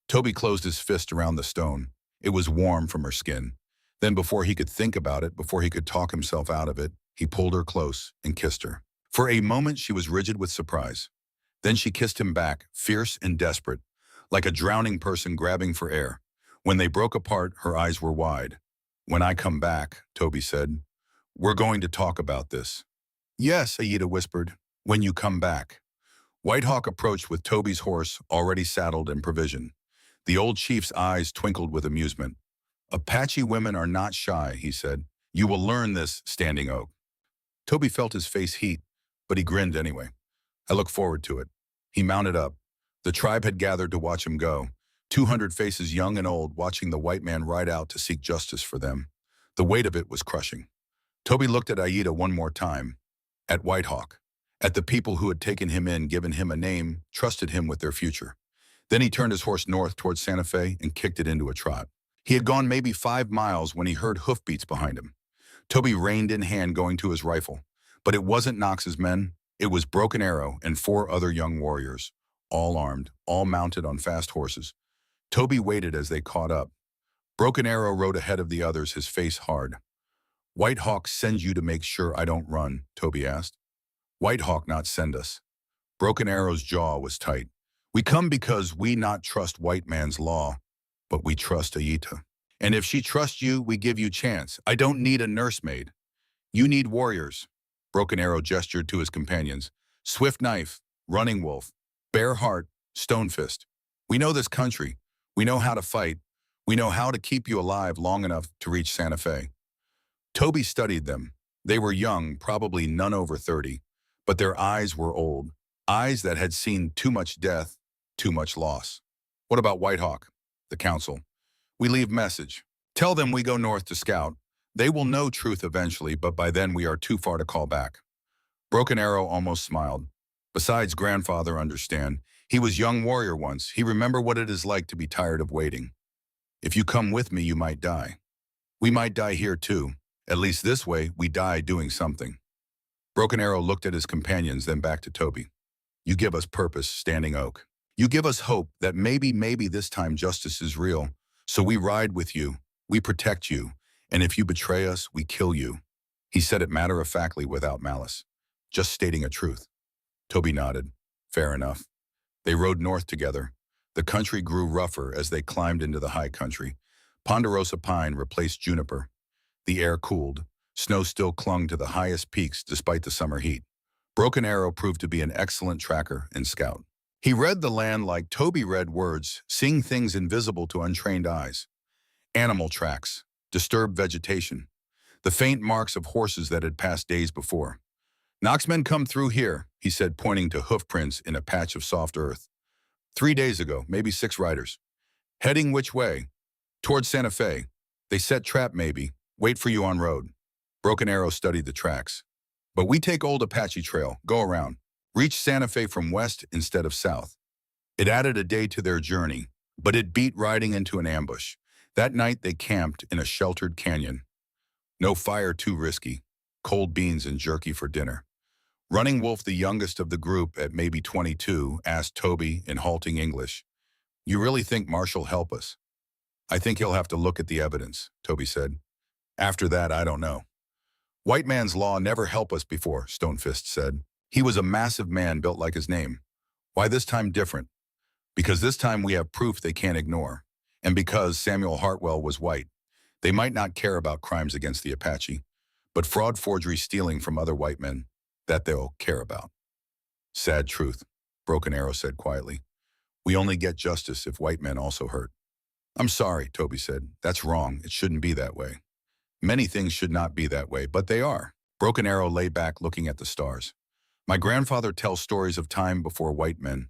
Toby closed his fist around the stone. It was warm from her skin. Then before he could think about it, before he could talk himself out of it, he pulled her close and kissed her. For a moment she was rigid with surprise. Then she kissed him back, fierce and desperate, like a drowning person grabbing for air. When they broke apart, her eyes were wide. When I come back, Toby said, we're going to talk about this. Yes, Aida whispered, when you come back. Whitehawk approached with Toby's horse already saddled and provisioned. The old chief's eyes twinkled with amusement. Apache women are not shy, he said. You will learn this, Standing Oak. Toby felt his face heat, but he grinned anyway. I look forward to it. He mounted up. The tribe had gathered to watch him go. 200 faces, young and old, watching the white man ride out to seek justice for them. The weight of it was crushing. Toby looked at Aida one more time. At Whitehawk. At the people who had taken him in, given him a name, trusted him with their future. Then he turned his horse north towards Santa Fe and kicked it into a trot. He had gone maybe 5 miles when he heard hoofbeats behind him. Toby reined in hand, going to his rifle. But it wasn't Knox's men. It was Broken Arrow and 4 other young warriors, all armed, all mounted on fast horses. Toby waited as they caught up. Broken Arrow rode ahead of the others, his face hard. Whitehawk sends you to make sure I don't run, Toby asked. Whitehawk not send us. Broken Arrow's jaw was tight. We come because we not trust white man's law, but we trust Aida. And if she trusts you, we give you chance. I don't need a nursemaid. You need warriors. Broken Arrow gestured to his companions. Swift Knife, Running Wolf, Bare Heart, Stone Fist. We know this country. We know how to fight. We know how to keep you alive long enough to reach Santa Fe. Toby studied them. They were young, probably none over 30, but their eyes were old. Eyes that had seen too much death, too much loss. What about Whitehawk? The council. We leave message. Tell them we go north to scout. They will know truth eventually, but by then we are too far to call back. Broken Arrow almost smiled. Besides, grandfather understand. He was young warrior once. He remember what it is like to be tired of waiting. If you come with me, you might die. We might die here too. At least this way, we die doing something. Broken Arrow looked at his companions, then back to Toby. You give us purpose, Standing Oak. You give us hope that maybe this time justice is real. So we ride with you. We protect you. And if you betray us, we kill you. He said it matter-of-factly without malice, just stating a truth. Toby nodded. Fair enough. They rode north together. The country grew rougher as they climbed into the high country. Ponderosa pine replaced juniper. The air cooled. Snow still clung to the highest peaks despite the summer heat. Broken Arrow proved to be an excellent tracker and scout. He read the land like Toby read words, seeing things invisible to untrained eyes. Animal tracks, disturbed vegetation, the faint marks of horses that had passed days before. Knox men come through here, he said, pointing to hoof prints in a patch of soft earth. 3 days ago, maybe 6 riders. Heading which way? Towards Santa Fe. They set trap maybe, wait for you on road. Broken Arrow studied the tracks. But we take old Apache trail, go around. Reach Santa Fe from west instead of south. It added a day to their journey, but it beat riding into an ambush. That night they camped in a sheltered canyon. No fire too risky, cold beans and jerky for dinner. Running Wolf, the youngest of the group at maybe 22, asked Toby in halting English, You really think Marshall'll help us? I think he'll have to look at the evidence, Toby said. After that, I don't know. White man's law never helped us before, Stonefist said. He was a massive man built like his name. Why this time different? Because this time we have proof they can't ignore. And because Samuel Hartwell was white. They might not care about crimes against the Apache, but fraud, forgery, stealing from other white men, that they'll care about. Sad truth, Broken Arrow said quietly. We only get justice if white men also hurt. I'm sorry, Toby said. That's wrong. It shouldn't be that way. Many things should not be that way, but they are. Broken Arrow lay back looking at the stars. My grandfather tells stories of time before white men,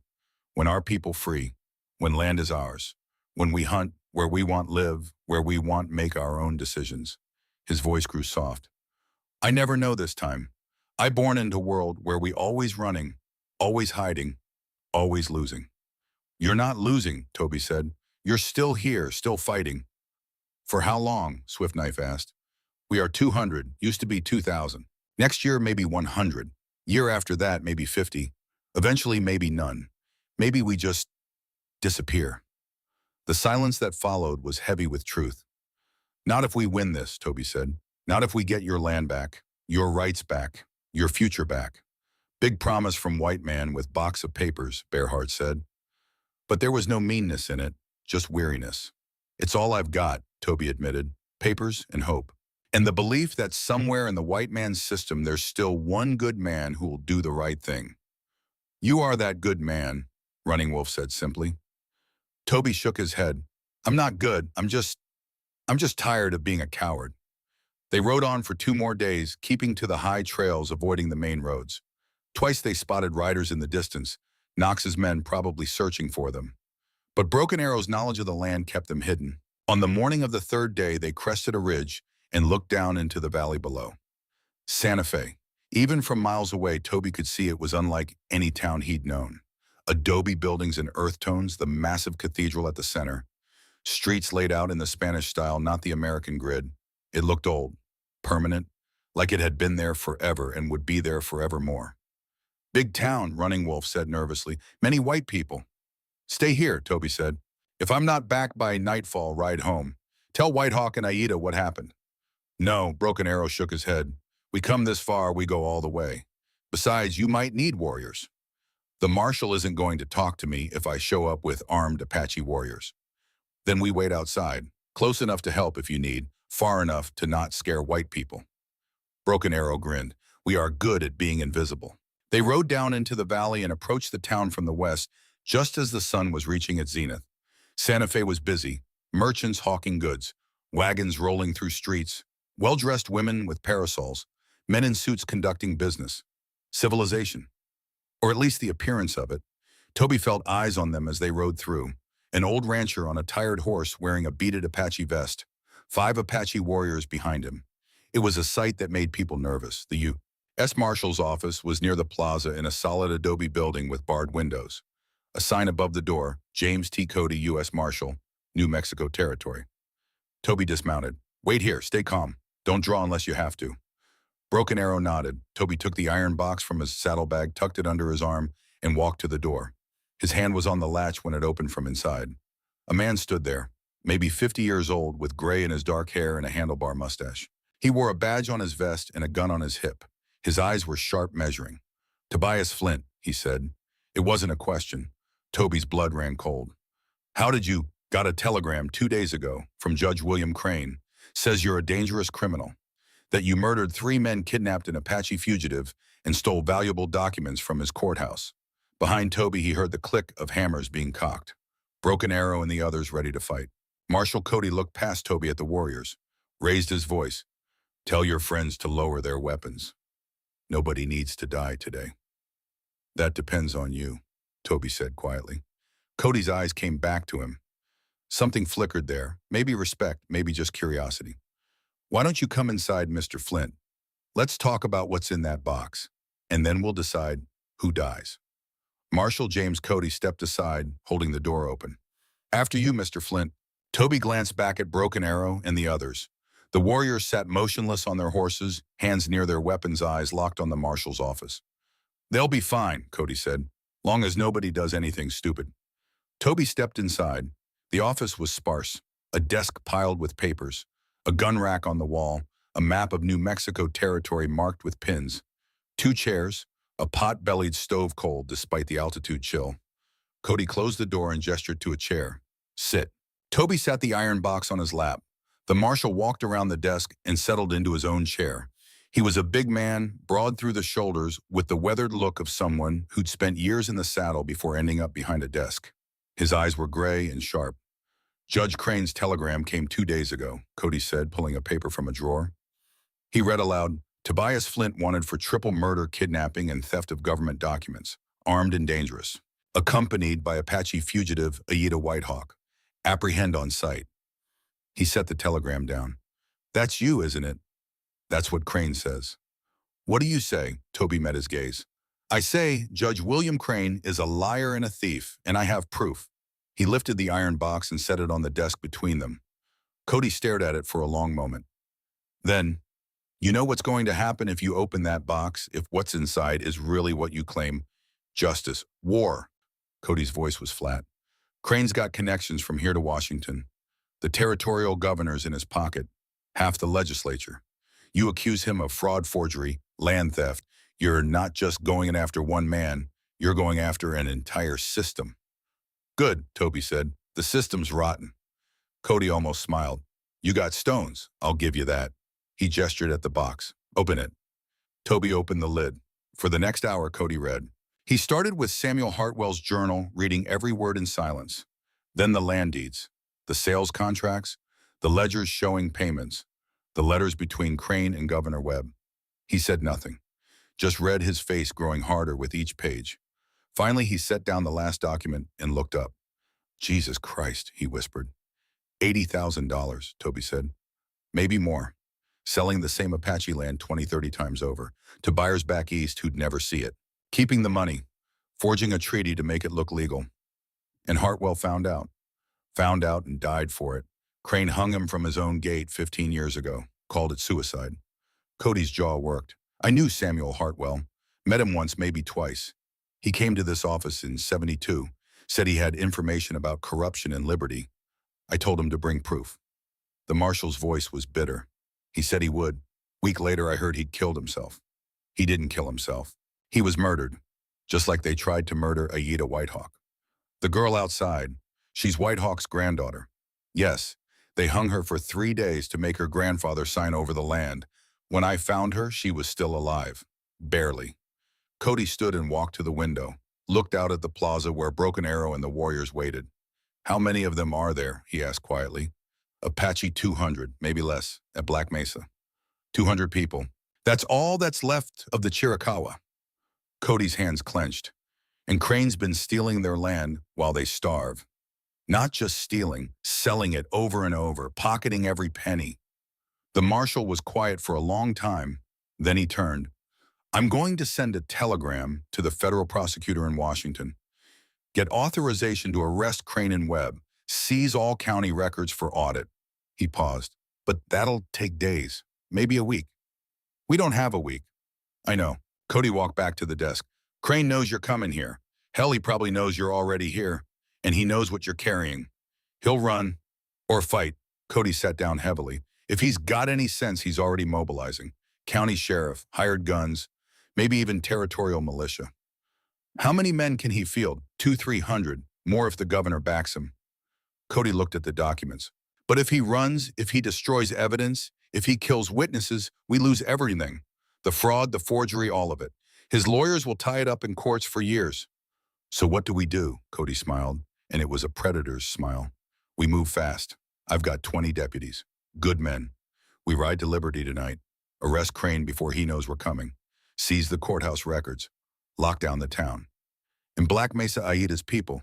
when our people free, when land is ours, when we hunt where we want live, where we want make our own decisions. His voice grew soft. I never know this time. I born into a world where we always running, always hiding, always losing. You're not losing, Toby said. You're still here, still fighting. For how long? Swift Knife asked. We are 200, used to be 2,000. Next year, maybe 100. Year after that, maybe 50. Eventually, maybe none. Maybe we just disappear. The silence that followed was heavy with truth. Not if we win this, Toby said. Not if we get your land back, your rights back, your future back. Big promise from white man with box of papers, Bearheart said. But there was no meanness in it, just weariness. It's all I've got, Toby admitted, papers and hope. And the belief that somewhere in the white man's system there's still one good man who will do the right thing. You are that good man, Running Wolf said simply. Toby shook his head. I'm not good, I'm just tired of being a coward. They rode on for 2 more days, keeping to the high trails, avoiding the main roads. Twice they spotted riders in the distance, Knox's men probably searching for them. But Broken Arrow's knowledge of the land kept them hidden. On the morning of the 3rd day, they crested a ridge and looked down into the valley below. Santa Fe. Even from miles away, Toby could see it was unlike any town he'd known. Adobe buildings in earth tones, the massive cathedral at the center. Streets laid out in the Spanish style, not the American grid. It looked old, permanent, like it had been there forever and would be there forevermore. Big town, Running Wolf said nervously. Many white people. Stay here, Toby said. If I'm not back by nightfall, ride home. Tell Whitehawk and Aida what happened. No, Broken Arrow shook his head. We come this far, we go all the way. Besides, you might need warriors. The marshal isn't going to talk to me if I show up with armed Apache warriors. Then we wait outside, close enough to help if you need, far enough to not scare white people. Broken Arrow grinned. We are good at being invisible. They rode down into the valley and approached the town from the west just as the sun was reaching its zenith. Santa Fe was busy, merchants hawking goods, wagons rolling through streets, well-dressed women with parasols, men in suits conducting business. Civilization. Or at least the appearance of it. Toby felt eyes on them as they rode through. An old rancher on a tired horse wearing a beaded Apache vest. 5 Apache warriors behind him. It was a sight that made people nervous. The U.S. Marshal's office was near the plaza in a solid adobe building with barred windows. A sign above the door, James T. Cody, U.S. Marshal, New Mexico Territory. Toby dismounted. Wait here, stay calm. Don't draw unless you have to. Broken Arrow nodded. Toby took the iron box from his saddlebag, tucked it under his arm, and walked to the door. His hand was on the latch when it opened from inside. A man stood there, maybe 50 years old, with gray in his dark hair and a handlebar mustache. He wore a badge on his vest and a gun on his hip. His eyes were sharp, measuring. Tobias Flint, he said. It wasn't a question. Toby's blood ran cold. How did you? Got a telegram 2 days ago from Judge William Crane. Says you're a dangerous criminal. That you murdered 3 men, kidnapped an Apache fugitive, and stole valuable documents from his courthouse. Behind Toby, he heard the click of hammers being cocked. Broken Arrow and the others ready to fight. Marshal Cody looked past Toby at the warriors, raised his voice. Tell your friends to lower their weapons. Nobody needs to die today. That depends on you, Toby said quietly. Cody's eyes came back to him. Something flickered there, maybe respect, maybe just curiosity. Why don't you come inside, Mr. Flint? Let's talk about what's in that box, and then we'll decide who dies. Marshal James Cody stepped aside, holding the door open. After you, Mr. Flint. Toby glanced back at Broken Arrow and the others. The warriors sat motionless on their horses, hands near their weapons, eyes locked on the marshal's office. They'll be fine, Cody said, long as nobody does anything stupid. Toby stepped inside. The office was sparse, a desk piled with papers, a gun rack on the wall, a map of New Mexico territory marked with pins, 2 chairs, a pot-bellied stove cold despite the altitude chill. Cody closed the door and gestured to a chair. Sit. Toby sat the iron box on his lap. The marshal walked around the desk and settled into his own chair. He was a big man, broad through the shoulders, with the weathered look of someone who'd spent years in the saddle before ending up behind a desk. His eyes were gray and sharp. Judge Crane's telegram came 2 days ago, Cody said, pulling a paper from a drawer. He read aloud, Tobias Flint wanted for triple murder, kidnapping, and theft of government documents, armed and dangerous, accompanied by Apache fugitive Aida Whitehawk. Apprehend on sight. He set the telegram down. That's you, isn't it? That's what Crane says. What do you say? Toby met his gaze. I say Judge William Crane is a liar and a thief, and I have proof. He lifted the iron box and set it on the desk between them. Cody stared at it for a long moment. Then, you know what's going to happen if you open that box, if what's inside is really what you claim? Justice. War. Cody's voice was flat. Crane's got connections from here to Washington. The territorial governor's in his pocket. Half the legislature. You accuse him of fraud, forgery, land theft. You're not just going after one man. You're going after an entire system. Good, Toby said. The system's rotten. Cody almost smiled. You got stones, I'll give you that. He gestured at the box. Open it. Toby opened the lid. For the next hour, Cody read. He started with Samuel Hartwell's journal, reading every word in silence. Then the land deeds, the sales contracts, the ledgers showing payments, the letters between Crane and Governor Webb. He said nothing, just read, his face growing harder with each page. Finally, he set down the last document and looked up. Jesus Christ, he whispered. $80,000, Toby said. Maybe more. Selling the same Apache land 20, 30 times over, to buyers back east who'd never see it. Keeping the money, forging a treaty to make it look legal. And Hartwell found out and died for it. Crane hung him from his own gate 15 years ago, called it suicide. Cody's jaw worked. I knew Samuel Hartwell, met him once, maybe twice. He came to this office in '72, said he had information about corruption and liberty. I told him to bring proof. The marshal's voice was bitter. He said he would. Week later, I heard he'd killed himself. He didn't kill himself. He was murdered, just like they tried to murder Aida Whitehawk. The girl outside, she's Whitehawk's granddaughter. Yes, they hung her for 3 days to make her grandfather sign over the land. When I found her, she was still alive. Barely. Cody stood and walked to the window, looked out at the plaza where Broken Arrow and the warriors waited. How many of them are there? He asked quietly. Apache 200, maybe less, at Black Mesa. 200 people. That's all that's left of the Chiricahua. Cody's hands clenched. And Crane's been stealing their land while they starve. Not just stealing, selling it over and over, pocketing every penny. The marshal was quiet for a long time. Then he turned. I'm going to send a telegram to the federal prosecutor in Washington. Get authorization to arrest Crane and Webb. Seize all county records for audit. He paused. But that'll take days, maybe a week. We don't have a week. I know. Cody walked back to the desk. Crane knows you're coming here. Hell, he probably knows you're already here. And he knows what you're carrying. He'll run or fight. Cody sat down heavily. If he's got any sense, he's already mobilizing. County sheriff, hired guns, maybe even territorial militia. How many men can he field? 200, 300, more if the governor backs him. Cody looked at the documents. But if he runs, if he destroys evidence, if he kills witnesses, we lose everything. The fraud, the forgery, all of it. His lawyers will tie it up in courts for years. So what do we do? Cody smiled, and it was a predator's smile. We move fast. I've got 20 deputies. Good men. We ride to Liberty tonight. Arrest Crane before he knows we're coming. Seize the courthouse records. Lock down the town. And Black Mesa Aida's people.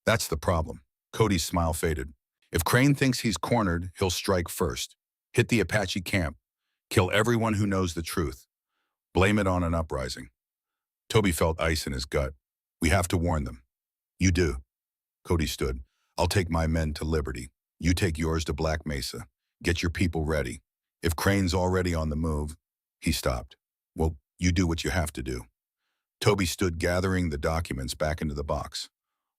That's the problem. Cody's smile faded. If Crane thinks he's cornered, he'll strike first. Hit the Apache camp. Kill everyone who knows the truth. Blame it on an uprising. Toby felt ice in his gut. We have to warn them. You do. Cody stood. I'll take my men to Liberty. You take yours to Black Mesa. Get your people ready. If Crane's already on the move, he stopped. Well, you do what you have to do. Toby stood gathering the documents back into the box.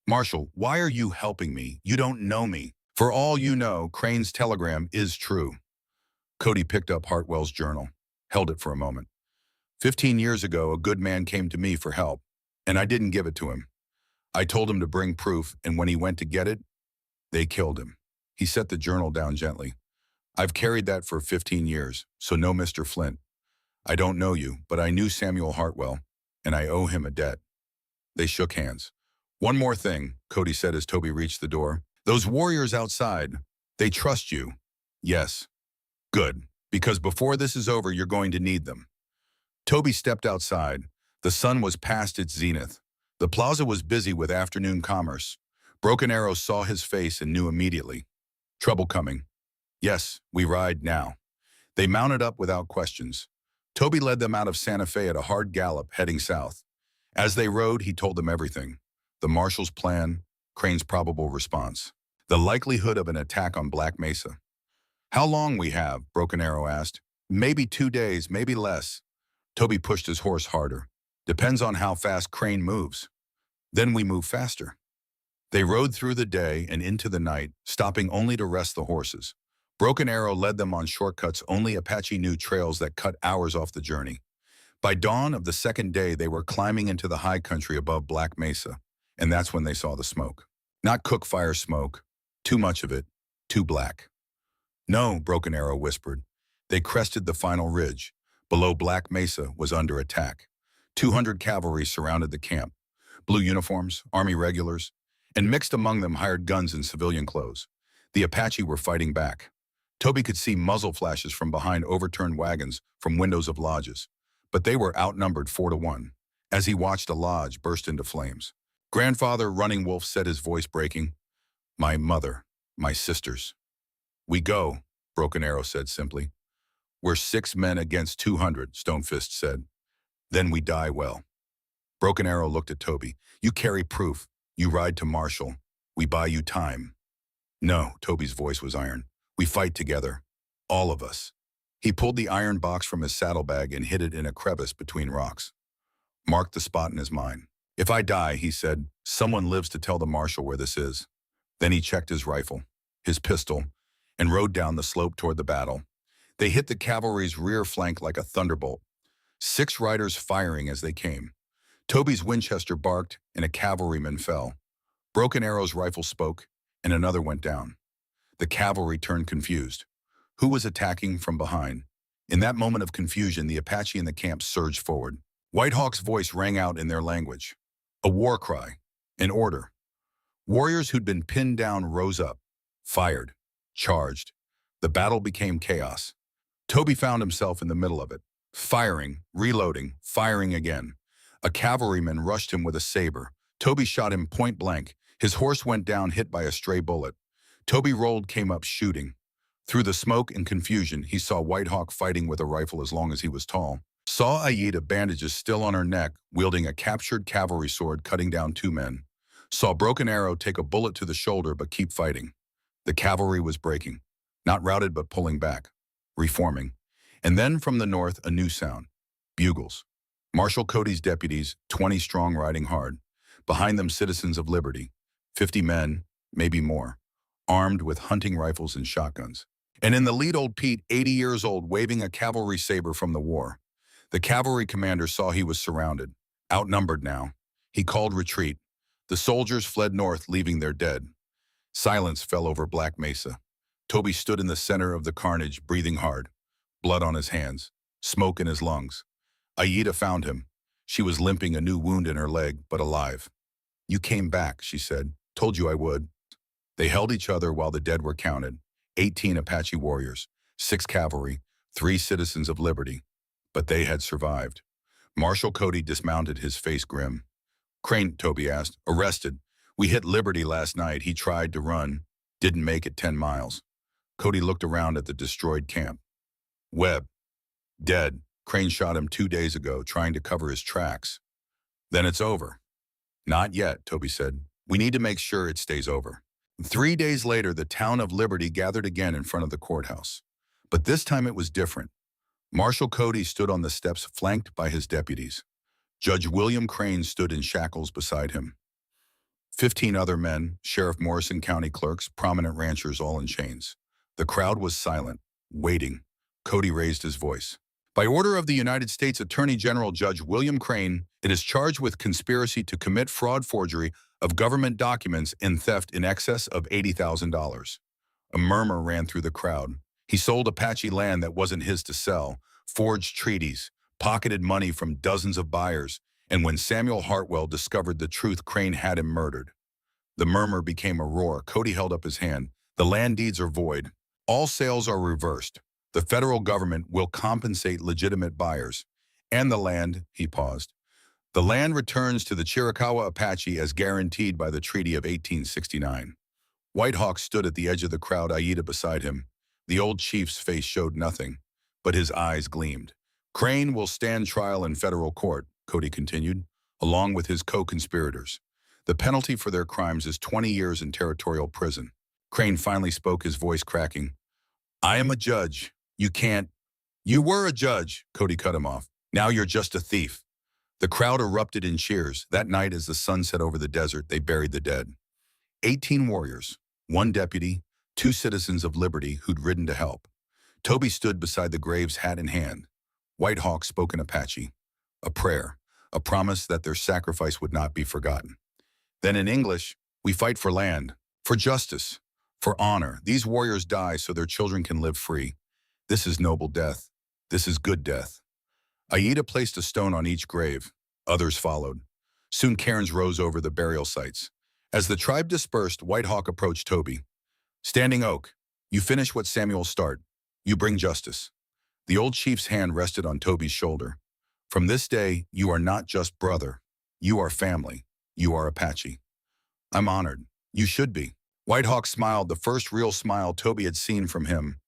Marshal, why are you helping me? You don't know me. For all you know, Crane's telegram is true. Cody picked up Hartwell's journal, held it for a moment. 15 years ago, a good man came to me for help, and I didn't give it to him. I told him to bring proof, and when he went to get it, they killed him. He set the journal down gently. I've carried that for 15 years, so no, Mr. Flint. I don't know you, but I knew Samuel Hartwell, and I owe him a debt. They shook hands. One more thing, Cody said as Toby reached the door. Those warriors outside, they trust you. Yes. Good, because before this is over, you're going to need them. Toby stepped outside. The sun was past its zenith. The plaza was busy with afternoon commerce. Broken Arrow saw his face and knew immediately. Trouble coming. Yes, we ride now. They mounted up without questions. Toby led them out of Santa Fe at a hard gallop, heading south. As they rode, he told them everything. The marshal's plan, Crane's probable response, the likelihood of an attack on Black Mesa. How long we have? Broken Arrow asked. Maybe 2 days, maybe less. Toby pushed his horse harder. Depends on how fast Crane moves. Then we move faster. They rode through the day and into the night, stopping only to rest the horses. Broken Arrow led them on shortcuts only Apache knew, trails that cut hours off the journey. By dawn of the second day, they were climbing into the high country above Black Mesa, and that's when they saw the smoke. Not cook fire smoke, too much of it, too black. No, Broken Arrow whispered. They crested the final ridge. Below Black Mesa was under attack. 200 cavalry surrounded the camp. Blue uniforms, Army regulars, and mixed among them hired guns and civilian clothes. The Apache were fighting back. Toby could see muzzle flashes from behind overturned wagons from windows of lodges. But they were outnumbered 4-1, as he watched a lodge burst into flames. Grandfather Running Wolf said, his voice breaking, "My mother, my sisters." "We go," Broken Arrow said simply. "We're 6 men against 200, Stonefist said. "Then we die well." Broken Arrow looked at Toby. "You carry proof. You ride to Marshall. We buy you time." "No," Toby's voice was iron. "We fight together. All of us." He pulled the iron box from his saddlebag and hid it in a crevice between rocks. Marked the spot in his mind. "If I die," he said, "someone lives to tell the marshal where this is." Then he checked his rifle, his pistol, and rode down the slope toward the battle. They hit the cavalry's rear flank like a thunderbolt, 6 riders firing as they came. Toby's Winchester barked, and a cavalryman fell. Broken Arrow's rifle spoke, and another went down. The cavalry turned confused. Who was attacking from behind? In that moment of confusion, the Apache in the camp surged forward. Whitehawk's voice rang out in their language. A war cry. An order. Warriors who'd been pinned down rose up, fired, charged. The battle became chaos. Toby found himself in the middle of it, firing, reloading, firing again. A cavalryman rushed him with a saber. Toby shot him point blank. His horse went down, hit by a stray bullet. Toby rolled, came up shooting. Through the smoke and confusion, he saw Whitehawk fighting with a rifle as long as he was tall. Saw Aida, bandages still on her neck, wielding a captured cavalry sword, cutting down 2 men. Saw Broken Arrow take a bullet to the shoulder but keep fighting. The cavalry was breaking. Not routed but pulling back. Reforming. And then from the north, a new sound. Bugles. Marshal Cody's deputies, 20 strong, riding hard. Behind them, citizens of liberty. 50 men, maybe more, armed with hunting rifles and shotguns. And in the lead, old Pete, 80 years old, waving a cavalry saber from the war. The cavalry commander saw he was surrounded, outnumbered now. He called retreat. The soldiers fled north, leaving their dead. Silence fell over Black Mesa. Toby stood in the center of the carnage, breathing hard, blood on his hands, smoke in his lungs. Aida found him. She was limping, a new wound in her leg, but alive. "You came back," she said. "Told you I would." They held each other while the dead were counted. 18 Apache warriors, 6 cavalry, 3 citizens of liberty. But they had survived. Marshal Cody dismounted, his face grim. "Crane," Toby asked. "Arrested. We hit Liberty last night. He tried to run. Didn't make it 10 miles. Cody looked around at the destroyed camp. "Webb. Dead. Crane shot him 2 days ago, trying to cover his tracks." "Then it's over." "Not yet," Toby said. "We need to make sure it stays over." 3 days later, the town of Liberty gathered again in front of the courthouse. But this time it was different. Marshal Cody stood on the steps, flanked by his deputies. Judge William Crane stood in shackles beside him. 15 other men, Sheriff Morrison County clerks, prominent ranchers, all in chains. The crowd was silent, waiting. Cody raised his voice. "By order of the United States Attorney General Judge William Crane, it is charged with conspiracy to commit fraud, forgery of government documents, and theft in excess of $80,000. A murmur ran through the crowd. He sold Apache land that wasn't his to sell, forged treaties, pocketed money from dozens of buyers, and when Samuel Hartwell discovered the truth, Crane had him murdered. The murmur became a roar. Cody held up his hand. "The land deeds are void. All sales are reversed. The federal government will compensate legitimate buyers. And the land," he paused, "the land returns to the Chiricahua Apache as guaranteed by the Treaty of 1869. Whitehawk stood at the edge of the crowd, Aida beside him. The old chief's face showed nothing, but his eyes gleamed. "Crane will stand trial in federal court," Cody continued, "along with his co-conspirators. The penalty for their crimes is 20 years in territorial prison." Crane finally spoke, his voice cracking. "I am a judge. You can't You were a judge, Cody cut him off. Now you're just a thief. The crowd erupted in cheers. That night as the sun set over the desert, they buried the dead. 18 warriors, one deputy, two citizens of liberty who'd ridden to help. Toby stood beside the graves, hat in hand. White Hawk spoke in Apache, a prayer, a promise that their sacrifice would not be forgotten. Then in English, we fight for land, for justice, for honor. These warriors die so their children can live free. This is noble death. This is good death. Aida placed a stone on each grave. Others followed. Soon cairns rose over the burial sites. As the tribe dispersed, White Hawk approached Toby. Standing Oak, you finish what Samuel started. You bring justice. The old chief's hand rested on Toby's shoulder. From this day, you are not just brother. You are family. You are Apache. I'm honored. You should be. White Hawk smiled, the first real smile Toby had seen from him.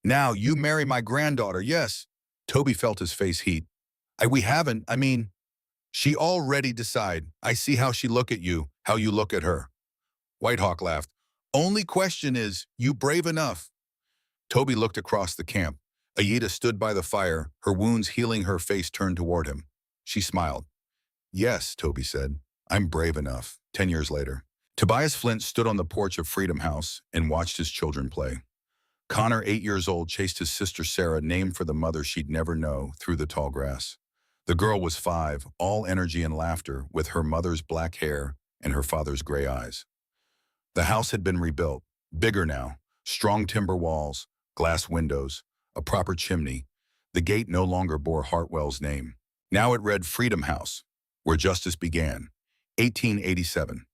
Now you marry my granddaughter, yes. Toby felt his face heat. We haven't, she already decided. I see how she look at you, how you look at her. White Hawk laughed. Only question is, you brave enough? Toby looked across the camp. Aida stood by the fire, her wounds healing, her face turned toward him. She smiled. Yes, Toby said. I'm brave enough. 10 years later. Tobias Flint stood on the porch of Freedom House and watched his children play. Connor, 8 years old, chased his sister Sarah, named for the mother she'd never know, through the tall grass. The girl was 5, all energy and laughter, with her mother's black hair and her father's gray eyes. The house had been rebuilt, bigger now, strong timber walls, glass windows, a proper chimney. The gate no longer bore Hartwell's name. Now it read Freedom House, where justice began. 1887.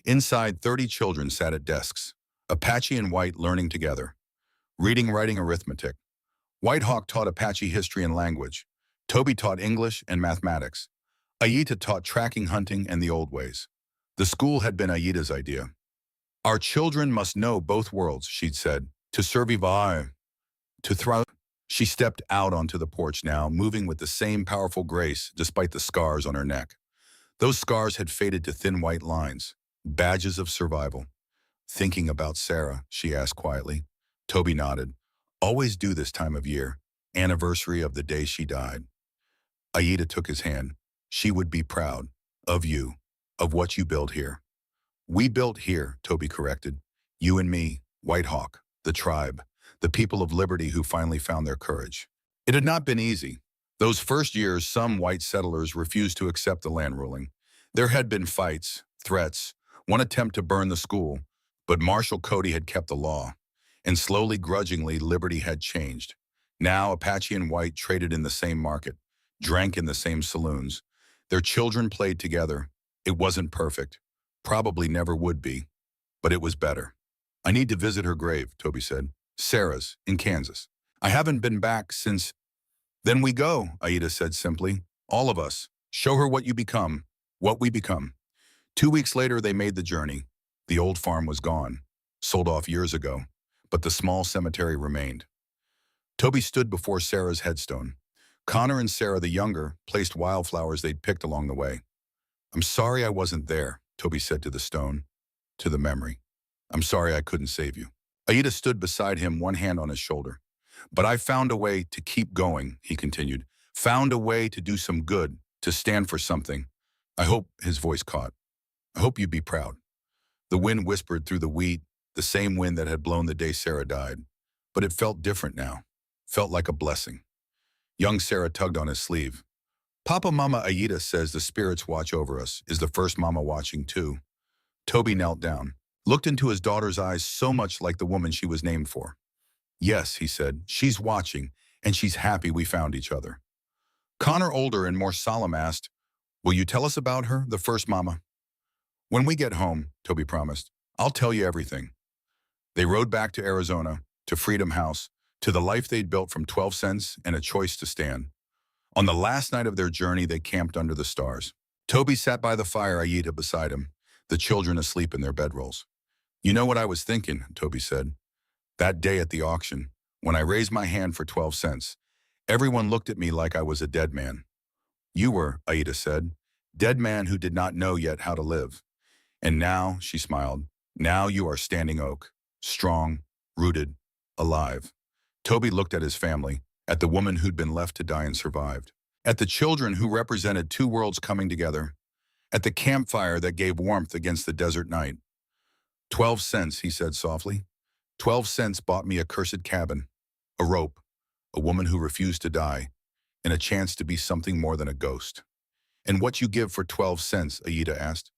Inside, 30 children sat at desks, Apache and White learning together. Reading, writing, arithmetic. White Hawk taught Apache history and language. Toby taught English and mathematics. Aida taught tracking, hunting, and the old ways. The school had been Aida's idea. Our children must know both worlds, she'd said, to survive, to thrive. She stepped out onto the porch now, moving with the same powerful grace despite the scars on her neck. Those scars had faded to thin white lines, badges of survival. Thinking about Sarah, she asked quietly. Toby nodded. Always do this time of year, anniversary of the day she died. Aida took his hand. She would be proud of you, of what you built here. We built here, Toby corrected. You and me, White Hawk, the tribe, the people of liberty who finally found their courage. It had not been easy. Those first years, some white settlers refused to accept the land ruling. There had been fights, threats, one attempt to burn the school, but Marshal Cody had kept the law. And slowly, grudgingly, liberty had changed. Now Apache and White traded in the same market, drank in the same saloons. Their children played together. It wasn't perfect, probably never would be, but it was better. I need to visit her grave, Toby said. Sarah's, in Kansas. I haven't been back since. Then we go, Aida said simply. All of us. Show her what you become, what we become. 2 weeks later, they made the journey. The old farm was gone, sold off years ago, but the small cemetery remained. Toby stood before Sarah's headstone. Connor and Sarah, the younger, placed wildflowers they'd picked along the way. I'm sorry I wasn't there, Toby said to the stone, to the memory. I'm sorry I couldn't save you. Aida stood beside him, one hand on his shoulder. But I found a way to keep going, he continued. Found a way to do some good, to stand for something. I hope, his voice caught. I hope you'd be proud. The wind whispered through the wheat, the same wind that had blown the day Sarah died. But it felt different now, felt like a blessing. Young Sarah tugged on his sleeve. Papa Mama Aida says the spirits watch over us. Is the first mama watching too? Toby knelt down, looked into his daughter's eyes, so much like the woman she was named for. Yes, he said, she's watching, and she's happy we found each other. Connor, older and more solemn, asked, will you tell us about her, the first mama? When we get home, Toby promised, I'll tell you everything. They rode back to Arizona, to Freedom House, to the life they'd built from 12 cents and a choice to stand. On the last night of their journey, they camped under the stars. Toby sat by the fire, Aida beside him, the children asleep in their bedrolls. You know what I was thinking, Toby said. That day at the auction, when I raised my hand for 12 cents, everyone looked at me like I was a dead man. You were, Aida said, dead man who did not know yet how to live. And now, she smiled, now you are standing oak, strong, rooted, alive. Toby looked at his family. at the woman who'd been left to die and survived, at the children who represented two worlds coming together, at the campfire that gave warmth against the desert night. 12 cents, he said softly. 12 cents bought me a cursed cabin, a rope, a woman who refused to die, and a chance to be something more than a ghost. And what you give for 12 cents, Aida asked.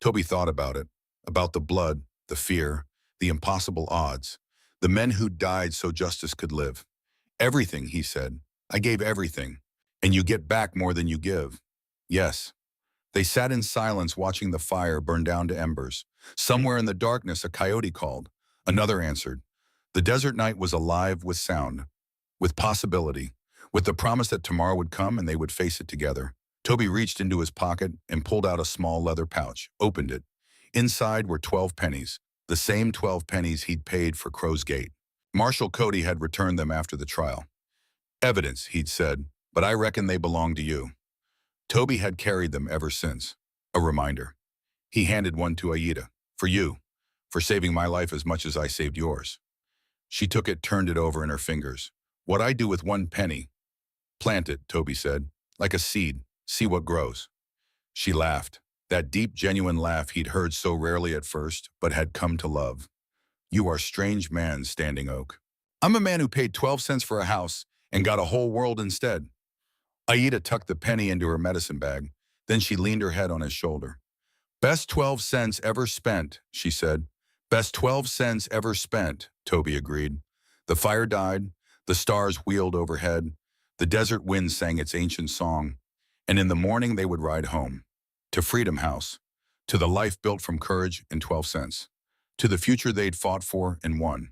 Toby thought about it, about the blood, the fear, the impossible odds, the men who died so justice could live. Everything, he said. I gave everything. And you get back more than you give. Yes. They sat in silence watching the fire burn down to embers. Somewhere in the darkness, a coyote called. Another answered. The desert night was alive with sound, with possibility, with the promise that tomorrow would come and they would face it together. Toby reached into his pocket and pulled out a small leather pouch, opened it. Inside were 12 pennies, the same 12 pennies he'd paid for Crow's Gate. Marshal Cody had returned them after the trial. Evidence, he'd said, but I reckon they belong to you. Toby had carried them ever since. A reminder. He handed one to Aida. For you. For saving my life as much as I saved yours. She took it, turned it over in her fingers. What I do with 1 penny? Plant it, Toby said. Like a seed. See what grows. She laughed. That deep, genuine laugh he'd heard so rarely at first, but had come to love. You are a strange man, Standing Oak. I'm a man who paid 12 cents for a house and got a whole world instead. Aida tucked the penny into her medicine bag. Then she leaned her head on his shoulder. Best 12 cents ever spent, she said. Best 12 cents ever spent, Toby agreed. The fire died. The stars wheeled overhead. The desert wind sang its ancient song. And in the morning they would ride home. To Freedom House. To the life built from courage and 12 cents. To the future they'd fought for and won.